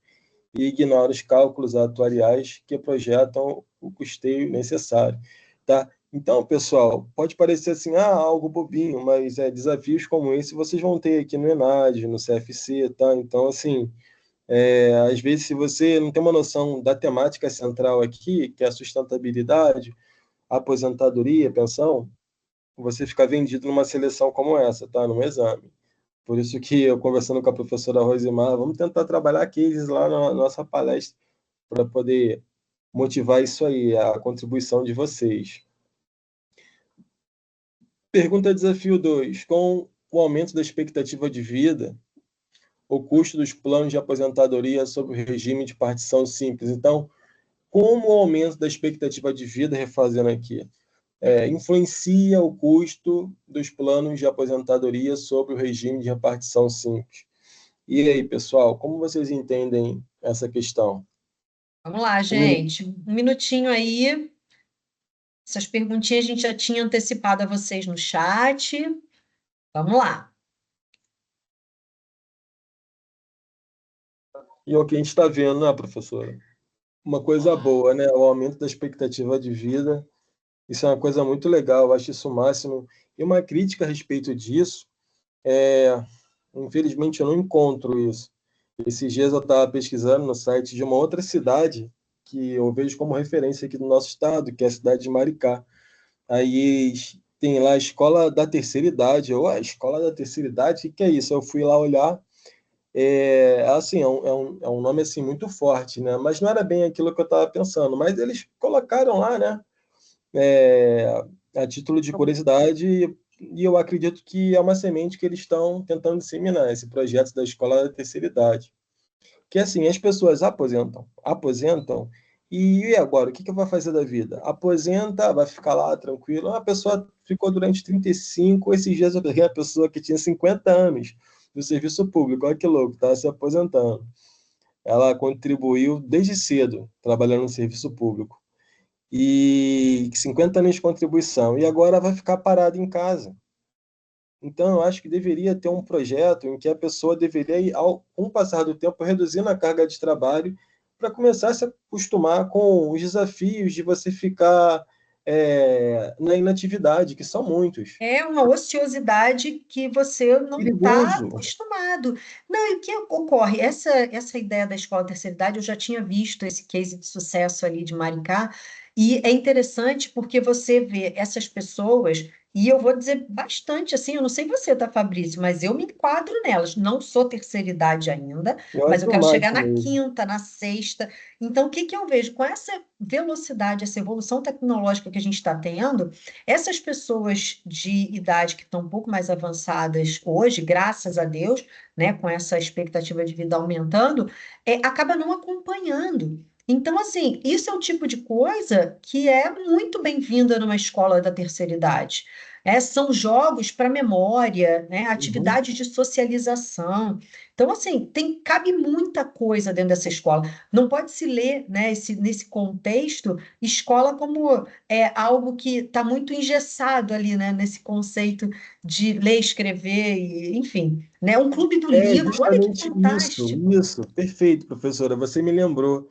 S2: e ignora os cálculos atuariais que projetam o custeio necessário, tá? Então, pessoal, pode parecer assim, algo bobinho, mas desafios como esse vocês vão ter aqui no ENAD, no CFC, tá? Então, assim, às vezes, se você não tem uma noção da temática central aqui, que é a sustentabilidade, a aposentadoria, pensão, você fica vendido numa seleção como essa, tá? Num exame. Por isso que eu, conversando com a professora Rosimar, vamos tentar trabalhar cases lá na nossa palestra para poder motivar isso aí, a contribuição de vocês. Pergunta desafio 2. Com o aumento da expectativa de vida, o custo dos planos de aposentadoria sob o regime de partição simples. Então, como o aumento da expectativa de vida, refazendo aqui, influencia o custo dos planos de aposentadoria sobre o regime de repartição simples? E aí, pessoal, como vocês entendem essa questão?
S1: Vamos lá, gente. Um minutinho aí. Essas perguntinhas a gente já tinha antecipado a vocês no chat. Vamos lá.
S2: E é o que a gente está vendo, né, professora? Uma coisa boa, né? O aumento da expectativa de vida. Isso é uma coisa muito legal, eu acho isso o máximo. E uma crítica a respeito disso, infelizmente eu não encontro isso. Esses dias eu estava pesquisando no site de uma outra cidade que eu vejo como referência aqui do nosso estado, que é a cidade de Maricá. Aí tem lá a Escola da Terceira Idade. A Escola da Terceira Idade, o que é isso? Eu fui lá olhar, assim, é um nome assim muito forte, né? Mas não era bem aquilo que eu estava pensando. Mas eles colocaram lá, né? A título de curiosidade, e eu acredito que é uma semente que eles estão tentando disseminar, esse projeto da Escola da Terceira Idade. Que assim, as pessoas aposentam, e agora, o que vai fazer da vida? Aposenta, vai ficar lá tranquilo. Uma pessoa ficou durante 35, esses dias eu peguei uma pessoa que tinha 50 anos do serviço público, olha que louco, estava se aposentando. Ela contribuiu desde cedo, trabalhando no serviço público. E 50 anos de contribuição, e agora vai ficar parada em casa. Então, eu acho que deveria ter um projeto em que a pessoa deveria, com o passar do tempo, reduzindo a carga de trabalho para começar a se acostumar com os desafios de você ficar na inatividade, que são muitos.
S1: É uma ociosidade que você não está
S2: Perigoso.
S1: acostumado. Não, e o que ocorre? Essa ideia da escola terceira idade, eu já tinha visto esse case de sucesso ali de Maricá, e é interessante porque você vê essas pessoas, e eu vou dizer bastante assim, eu não sei você, tá, Fabrício, mas eu me enquadro nelas. Não sou terceira idade ainda,
S2: Eu
S1: mas
S2: acho
S1: eu
S2: o
S1: quero chegar na
S2: máximo isso.
S1: quinta, na sexta. Então, o que que eu vejo? Com essa velocidade, essa evolução tecnológica que a gente está tendo, essas pessoas de idade que estão um pouco mais avançadas hoje, graças a Deus, né, com essa expectativa de vida aumentando, acaba não acompanhando. Então, assim, isso é o tipo de coisa que é muito bem-vinda numa escola da terceira idade. São jogos para memória, né,
S2: Uhum.
S1: atividades de socialização. Então, assim, cabe muita coisa dentro dessa escola. Não pode se ler, né, nesse contexto, escola como algo que está muito engessado ali, né, nesse conceito de ler, escrever, enfim, né? Um clube do
S2: É
S1: livro, olha que
S2: justamente
S1: fantástico.
S2: isso. Perfeito, professora. Você me lembrou.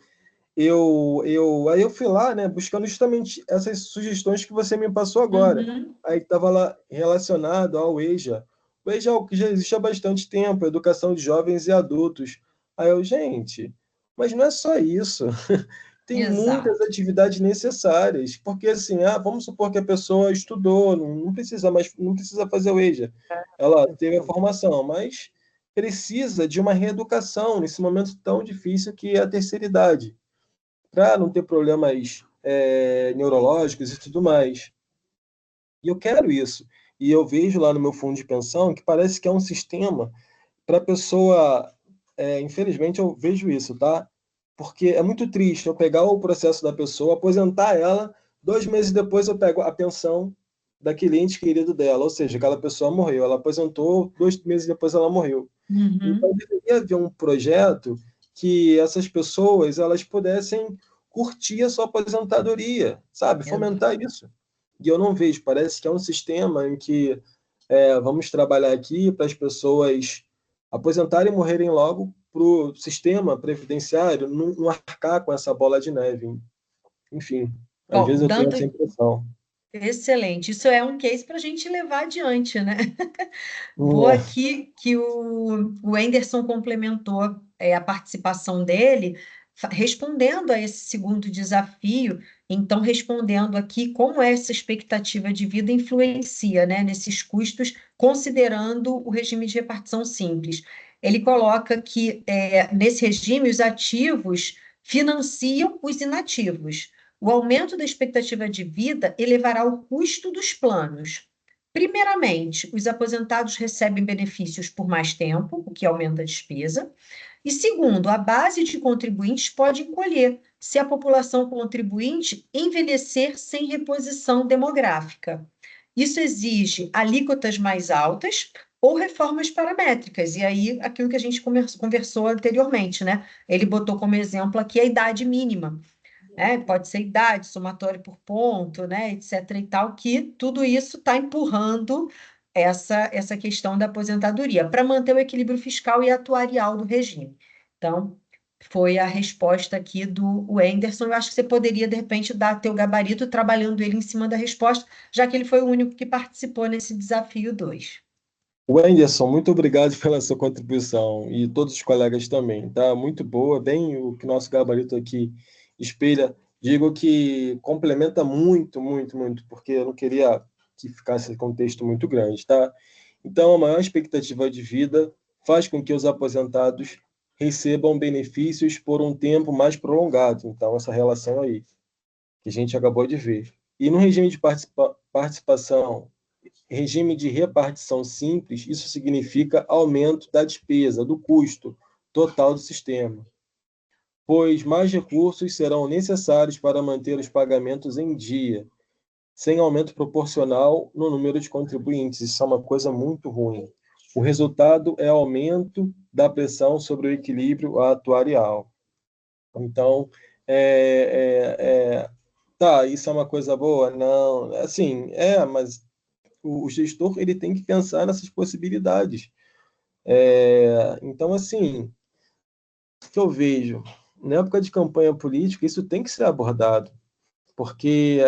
S2: Aí eu fui lá, né, buscando justamente essas sugestões que você me passou agora.
S1: Uhum.
S2: Aí estava lá relacionado ao EJA. O EJA é algo que já existe há bastante tempo, Educação de Jovens e Adultos. Aí eu, gente, mas não é só isso. Tem muitas
S1: Exato.
S2: atividades necessárias, porque assim, vamos supor que a pessoa estudou, não precisa mais, não precisa fazer o EJA. Ela teve a formação, mas precisa de uma reeducação nesse momento tão difícil que é a terceira idade, para não ter problemas neurológicos e tudo mais. E eu quero isso. E eu vejo lá no meu fundo de pensão que parece que é um sistema para a pessoa. Infelizmente, eu vejo isso, tá? Porque é muito triste eu pegar o processo da pessoa, aposentar ela, 2 meses depois eu pego a pensão daquele ente querido dela, ou seja, aquela pessoa morreu. Ela aposentou, 2 meses depois ela morreu. Então,
S1: Uhum.
S2: deveria haver um projeto que essas pessoas elas pudessem curtir a sua aposentadoria, sabe?
S1: Exato.
S2: Fomentar isso. E eu não vejo, parece que é um sistema em que vamos trabalhar aqui para as pessoas aposentarem e morrerem logo, o sistema previdenciário não arcar com essa bola de neve. Enfim, às
S1: Bom,
S2: vezes eu tenho essa impressão.
S1: excelente. Isso é um case para a gente levar adiante, né? Vou
S2: É,
S1: aqui que o Anderson complementou a participação dele, respondendo a esse segundo desafio, então respondendo aqui como essa expectativa de vida influencia, né, nesses custos, considerando o regime de repartição simples. Ele coloca que nesse regime os ativos financiam os inativos. O aumento da expectativa de vida elevará o custo dos planos. Primeiramente, os aposentados recebem benefícios por mais tempo, o que aumenta a despesa. E segundo, a base de contribuintes pode encolher se a população contribuinte envelhecer sem reposição demográfica. Isso exige alíquotas mais altas ou reformas paramétricas. E aí, aquilo que a gente conversou anteriormente, né? Ele botou como exemplo aqui a idade mínima, né? Pode ser idade, somatório por ponto, né? Etc. e tal, que tudo isso está empurrando essa questão da aposentadoria para manter o equilíbrio fiscal e atuarial do regime. Então, foi a resposta aqui do Anderson. Eu acho que você poderia, de repente, dar teu gabarito trabalhando ele em cima da resposta, já que ele foi o único que participou nesse desafio 2.
S2: Wenderson, muito obrigado pela sua contribuição e todos os colegas também, tá? Muito boa, bem o que nosso gabarito aqui espelha. Digo que complementa muito, muito, muito, porque eu não queria que ficasse esse contexto muito grande, tá? Então, a maior expectativa de vida faz com que os aposentados recebam benefícios por um tempo mais prolongado. Então, essa relação aí, que a gente acabou de ver. E no regime de participação, regime de repartição simples, isso significa aumento da despesa, do custo total do sistema, pois mais recursos serão necessários para manter os pagamentos em dia, sem aumento proporcional no número de contribuintes. Isso é uma coisa muito ruim. O resultado é aumento da pressão sobre o equilíbrio atuarial. Então, tá, isso é uma coisa boa? Não, assim, mas o gestor ele tem que pensar nessas possibilidades. Então, assim, o que eu vejo, na época de campanha política, isso tem que ser abordado, porque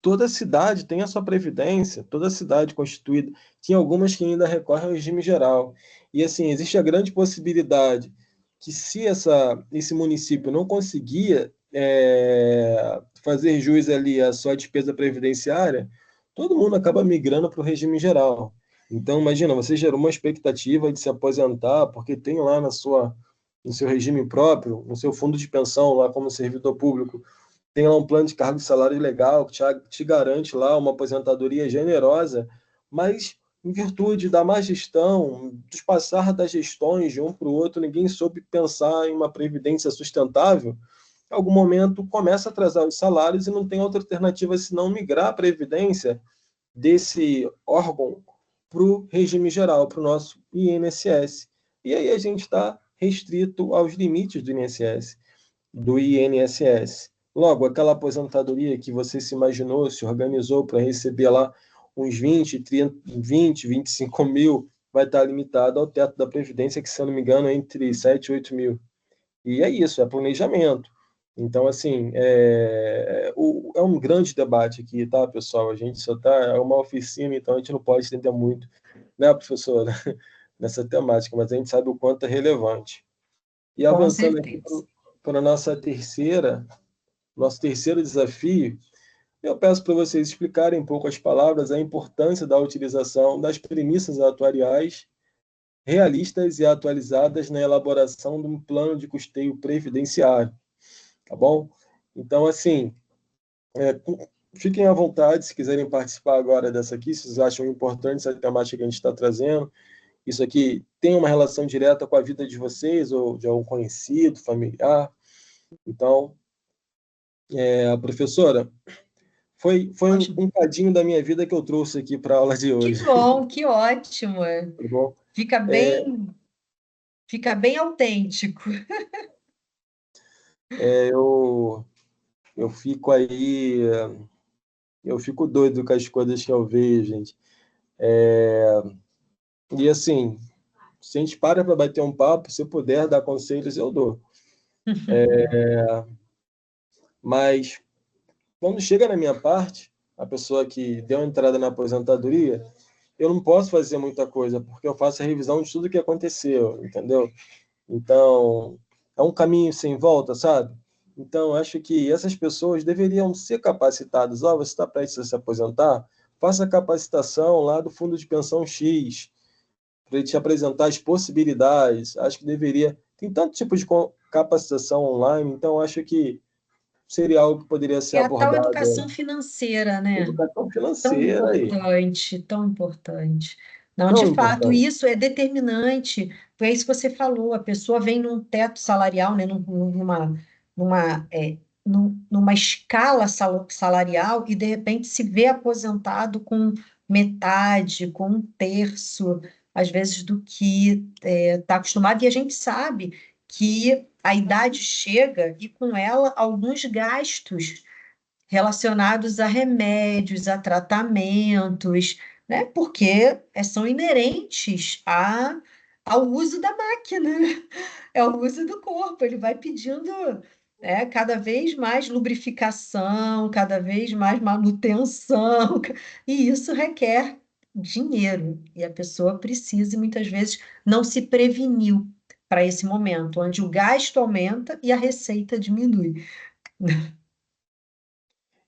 S2: toda cidade tem a sua previdência, toda cidade constituída, tem algumas que ainda recorrem ao regime geral. E, assim, existe a grande possibilidade que se esse município não conseguia fazer jus ali à sua despesa previdenciária, todo mundo acaba migrando para o regime geral. Então, imagina, você gerou uma expectativa de se aposentar, porque tem lá no seu regime próprio, no seu fundo de pensão, lá como servidor público, tem lá um plano de cargo e salário legal que te garante lá uma aposentadoria generosa, mas em virtude da má gestão, dos passar das gestões de um para o outro, ninguém soube pensar em uma previdência sustentável. Em algum momento começa a atrasar os salários e não tem outra alternativa senão migrar a previdência desse órgão para o regime geral, para o nosso INSS. E aí a gente está restrito aos limites do INSS. Logo, aquela aposentadoria que você se imaginou, se organizou para receber lá uns 20, 30, 20, 25 mil, vai estar limitado ao teto da Previdência, que, se eu não me engano, é entre 7 e 8 mil. E é isso, é planejamento. Então, assim, é um grande debate aqui, tá, pessoal? A gente só está, é uma oficina, então a gente não pode estender muito, né, professora, nessa temática, mas a gente sabe o quanto é relevante. E
S1: Com
S2: avançando aqui
S1: certeza.
S2: para a nosso terceiro desafio, eu peço para vocês explicarem um pouco as palavras, a importância da utilização das premissas atuariais realistas e atualizadas na elaboração de um plano de custeio previdenciário, tá bom? Então, assim, fiquem à vontade se quiserem participar agora dessa aqui, se vocês acham importante essa temática que a gente está trazendo. Isso aqui tem uma relação direta com a vida de vocês ou de algum conhecido, familiar. Então, professora, foi
S1: Ótimo.
S2: um cadinho da minha vida que eu trouxe aqui para a aula de
S1: Que
S2: hoje.
S1: bom, que ótimo.
S2: Tá bom?
S1: Fica
S2: É,
S1: bem, fica bem autêntico.
S2: eu, eu fico aí, eu fico doido com as coisas que eu vejo, gente. E assim, Se a gente para bater um papo, se puder dar conselhos, eu dou. Mas quando chega na minha parte, a pessoa que deu entrada na aposentadoria, eu não posso fazer muita coisa, porque eu faço a revisão de tudo que aconteceu, entendeu? Então, é um caminho sem volta, sabe? Então, acho que essas pessoas deveriam ser capacitadas. Ó, você está prestes a se aposentar? Faça a capacitação lá do Fundo de Pensão X, para ele te apresentar as possibilidades. Acho que deveria. Tem tanto tipo de capacitação online, então acho que seria algo que poderia ser
S1: É a tal
S2: abordado.
S1: educação financeira, né?
S2: Educação
S1: Tão
S2: financeira aí.
S1: importante, tão importante. Não, de
S2: Tão
S1: fato,
S2: importante.
S1: isso é determinante. Foi isso que você falou. A pessoa vem num teto salarial, né, numa escala salarial e, de repente, se vê aposentado com metade, com um terço, às vezes, do que está acostumado. E a gente sabe que a idade chega e, com ela, alguns gastos relacionados a remédios, a tratamentos, né? Porque são inerentes ao uso da máquina, é o uso do corpo. Ele vai pedindo, cada vez mais lubrificação, cada vez mais manutenção, e isso requer dinheiro, e a pessoa precisa, e muitas vezes, não se preveniu para esse momento, onde o gasto aumenta e a receita diminui.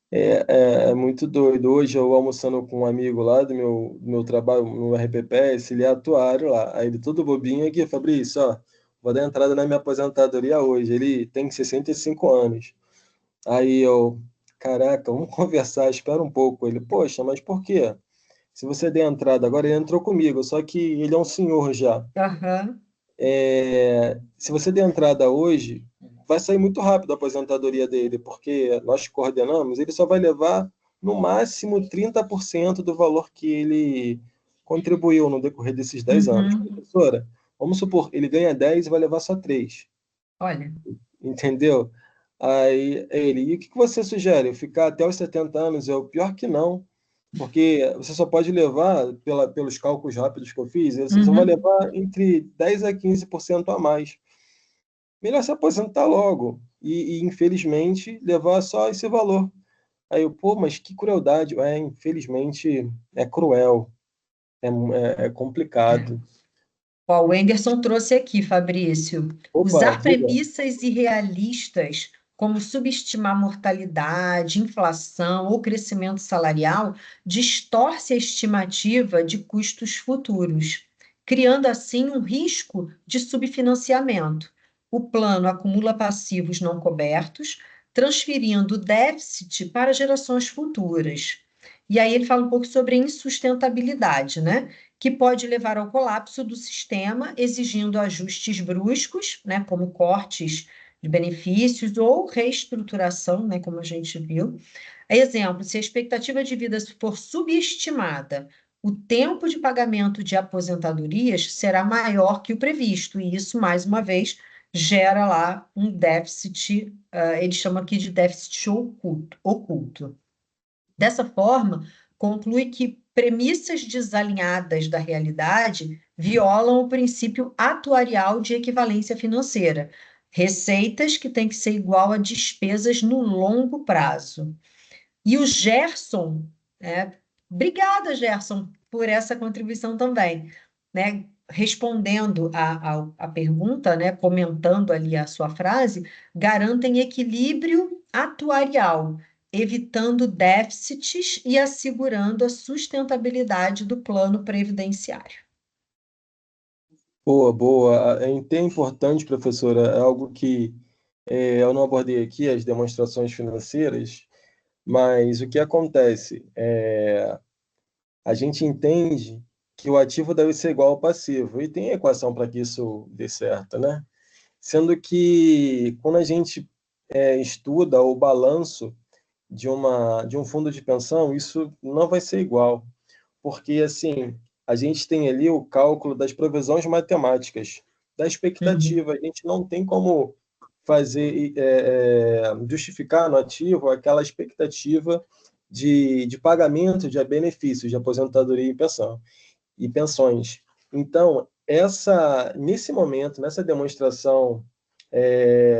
S2: É muito doido. Hoje eu almoçando com um amigo lá do meu trabalho no RPPS, ele é atuário lá. Aí ele todo bobinho aqui, Fabrício, ó, vou dar entrada na minha aposentadoria hoje. Ele tem 65 anos. Aí eu, caraca, vamos conversar, espera um pouco. Ele, poxa, mas por quê? Se você der entrada agora, ele entrou comigo, só que ele é um senhor já.
S1: Aham.
S2: Se você der entrada hoje, vai sair muito rápido a aposentadoria dele, porque nós coordenamos, ele só vai levar no máximo 30% do valor que ele contribuiu no decorrer desses 10 anos.
S1: Uhum.
S2: Professora, vamos supor, ele ganha 10 e vai levar só 3,
S1: Olha.
S2: entendeu? Aí ele, e o que você sugere? Eu ficar até os 70 anos? Eu, pior que não, porque você só pode levar, pelos cálculos rápidos que eu fiz, você só vai
S1: Uhum.
S2: levar entre 10 a 15% a mais. Melhor se aposentar logo e, infelizmente, levar só esse valor. Aí eu, pô, mas que crueldade. Infelizmente, é cruel, é complicado.
S1: Ó, o Enderson trouxe aqui, Fabrício,
S2: Opa,
S1: usar
S2: diga.
S1: premissas irrealistas, como subestimar mortalidade, inflação ou crescimento salarial, distorce a estimativa de custos futuros, criando assim um risco de subfinanciamento. O plano acumula passivos não cobertos, transferindo o déficit para gerações futuras. E aí ele fala um pouco sobre a insustentabilidade, né? Que pode levar ao colapso do sistema, exigindo ajustes bruscos, né, como cortes de benefícios ou reestruturação, né, como a gente viu. Exemplo, se a expectativa de vida for subestimada, o tempo de pagamento de aposentadorias será maior que o previsto, e isso, mais uma vez, gera lá um déficit, eles chamam aqui de déficit oculto. Dessa forma, conclui que premissas desalinhadas da realidade violam o princípio atuarial de equivalência financeira, receitas que têm que ser igual a despesas no longo prazo. E o Gerson, obrigada, Gerson, por essa contribuição também, né? Respondendo a pergunta, né? Comentando ali a sua frase, garantem equilíbrio atuarial, evitando déficits e assegurando a sustentabilidade do plano previdenciário.
S2: Boa, boa. É até importante, professora, é algo que eu não abordei aqui, as demonstrações financeiras, mas o que acontece? A gente entende que o ativo deve ser igual ao passivo, e tem equação para que isso dê certo, né? Sendo que quando a gente estuda o balanço de um fundo de pensão, isso não vai ser igual, porque assim, a gente tem ali o cálculo das provisões matemáticas, da
S1: Uhum.
S2: expectativa, a gente não tem como fazer, justificar no ativo aquela expectativa de pagamento de benefícios de aposentadoria e pensão e pensões. Então, nesse momento, nessa demonstração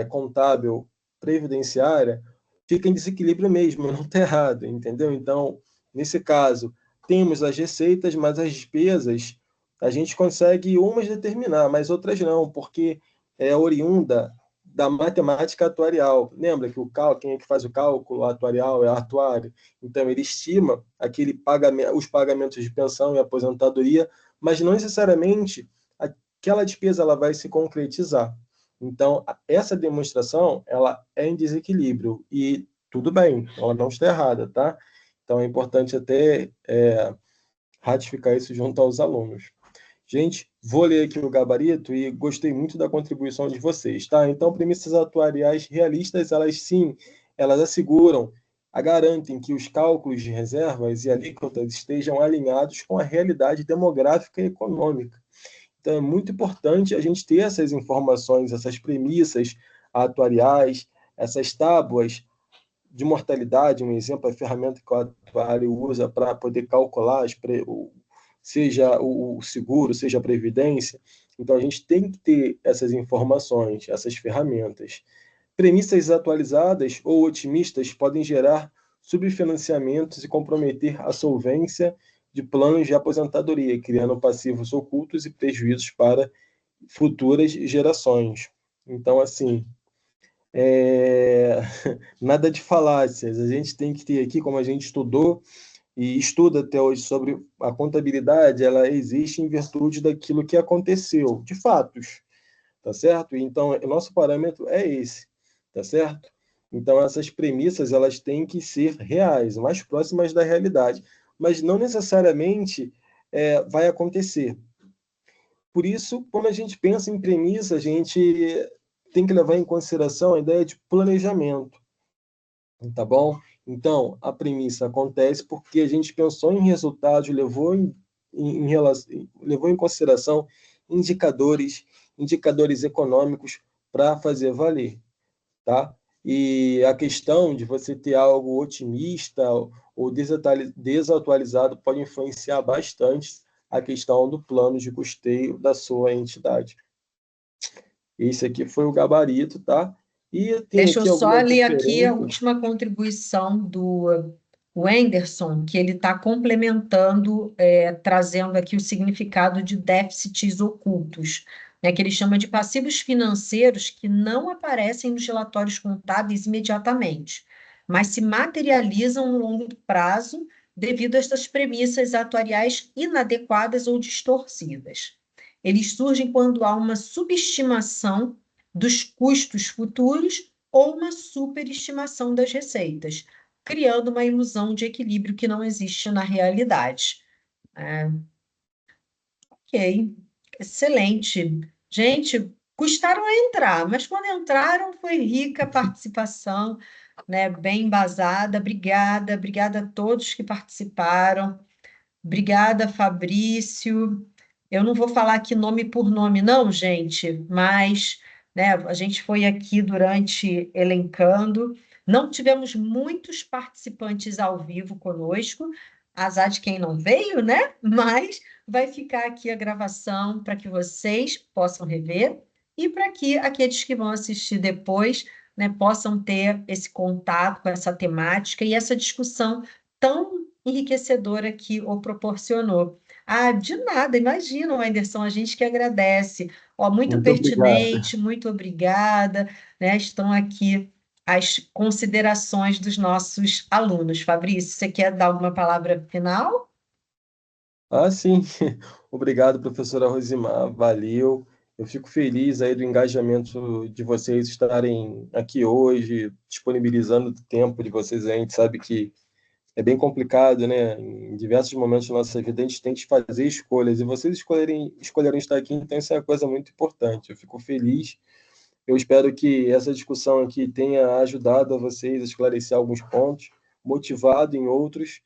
S2: contábil previdenciária, fica em desequilíbrio mesmo, não está errado, entendeu? Então, nesse caso, temos as receitas, mas as despesas a gente consegue umas determinar, mas outras não, porque é oriunda da matemática atuarial. Lembra que quem é que faz o cálculo atuarial é o atuário. Então, ele estima os pagamentos de pensão e aposentadoria, mas não necessariamente aquela despesa ela vai se concretizar. Então, essa demonstração ela é em desequilíbrio e tudo bem, ela não está errada, tá? Então, é importante até ratificar isso junto aos alunos. Gente, vou ler aqui o gabarito e gostei muito da contribuição de vocês, tá? Então, premissas atuariais realistas, elas sim, elas garantem que os cálculos de reservas e alíquotas estejam alinhados com a realidade demográfica e econômica. Então, é muito importante a gente ter essas informações, essas premissas atuariais, essas tábuas de mortalidade, um exemplo, a ferramenta que o atuário usa para poder calcular seja o seguro, seja a previdência. Então, a gente tem que ter essas informações, essas ferramentas. Premissas atualizadas ou otimistas podem gerar subfinanciamentos e comprometer a solvência de planos de aposentadoria, criando passivos ocultos e prejuízos para futuras gerações. Então, assim, nada de falácias. A gente tem que ter aqui, como a gente estudou e estuda até hoje sobre a contabilidade, ela existe em virtude daquilo que aconteceu, de fatos, tá certo? Então, o nosso parâmetro é esse, tá certo? Então, essas premissas, elas têm que ser reais, mais próximas da realidade, mas não necessariamente vai acontecer. Por isso, quando a gente pensa em premissa, a gente tem que levar em consideração a ideia de planejamento, tá bom? Então, a premissa acontece porque a gente pensou em resultados, levou em consideração indicadores econômicos para fazer valer, tá? E a questão de você ter algo otimista ou desatualizado pode influenciar bastante a questão do plano de custeio da sua entidade. Esse aqui foi o gabarito, tá? E tem
S1: Deixa eu
S2: aqui
S1: só
S2: algumas
S1: ler aqui a
S2: diferenças.
S1: última contribuição do Wenderson, que ele está complementando, trazendo aqui o significado de déficits ocultos, né, que ele chama de passivos financeiros que não aparecem nos relatórios contábeis imediatamente, mas se materializam no longo prazo devido a estas premissas atuariais inadequadas ou distorcidas. Eles surgem quando há uma subestimação dos custos futuros ou uma superestimação das receitas, criando uma ilusão de equilíbrio que não existe na realidade. Ok, excelente. Gente, custaram a entrar, mas quando entraram foi rica a participação, né? Bem embasada. Obrigada, obrigada a todos que participaram. Obrigada, Fabrício. Eu não vou falar aqui nome por nome, não, gente, mas né, a gente foi aqui durante elencando. Não tivemos muitos participantes ao vivo conosco, azar de quem não veio, né? Mas vai ficar aqui a gravação para que vocês possam rever e para que aqueles que vão assistir depois, né, possam ter esse contato com essa temática e essa discussão tão enriquecedora que o proporcionou. Ah, de nada, imagina, Wenderson, a gente que agradece. Ó, muito
S2: Muito obrigado.
S1: pertinente, muito obrigada, né? Estão aqui as considerações dos nossos alunos. Fabrício, você quer dar alguma palavra final?
S2: Ah, sim. Obrigado, professora Rosimar. Valeu. Eu fico feliz aí do engajamento de vocês estarem aqui hoje, disponibilizando o tempo de vocês. A gente sabe que é bem complicado, né? Em diversos momentos da nossa vida a gente tem que fazer escolhas e vocês escolheram estar aqui, então isso é uma coisa muito importante. Eu fico feliz. Eu espero que essa discussão aqui tenha ajudado a vocês a esclarecer alguns pontos, motivado em outros.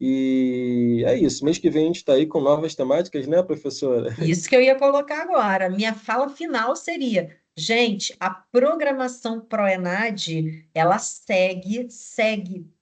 S2: E é isso. Mês que vem a gente está aí com novas temáticas, né, professora?
S1: Isso que eu ia colocar agora. Minha fala final seria, gente, a programação ProEnad, ela segue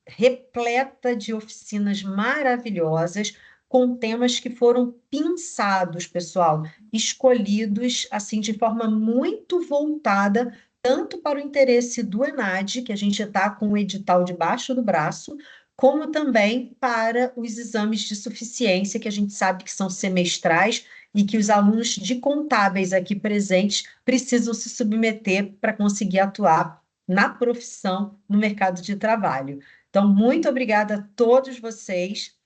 S1: repleta de oficinas maravilhosas, com temas que foram pensados, pessoal, escolhidos assim de forma muito voltada tanto para o interesse do ENAD, que a gente está com o edital debaixo do braço, como também para os exames de suficiência, que a gente sabe que são semestrais e que os alunos de contábeis aqui presentes precisam se submeter para conseguir atuar na profissão, no mercado de trabalho. Então, muito obrigada a todos vocês.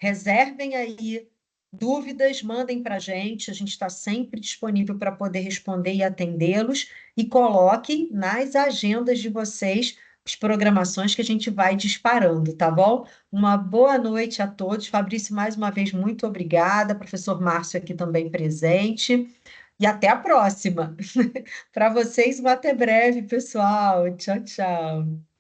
S1: Reservem aí dúvidas, mandem para a gente está sempre disponível para poder responder e atendê-los, e coloquem nas agendas de vocês as programações que a gente vai disparando, tá bom? Uma boa noite a todos. Fabrício, mais uma vez, muito obrigada. Professor Márcio aqui também presente. E até a próxima. Para vocês, um até breve, pessoal. Tchau, tchau.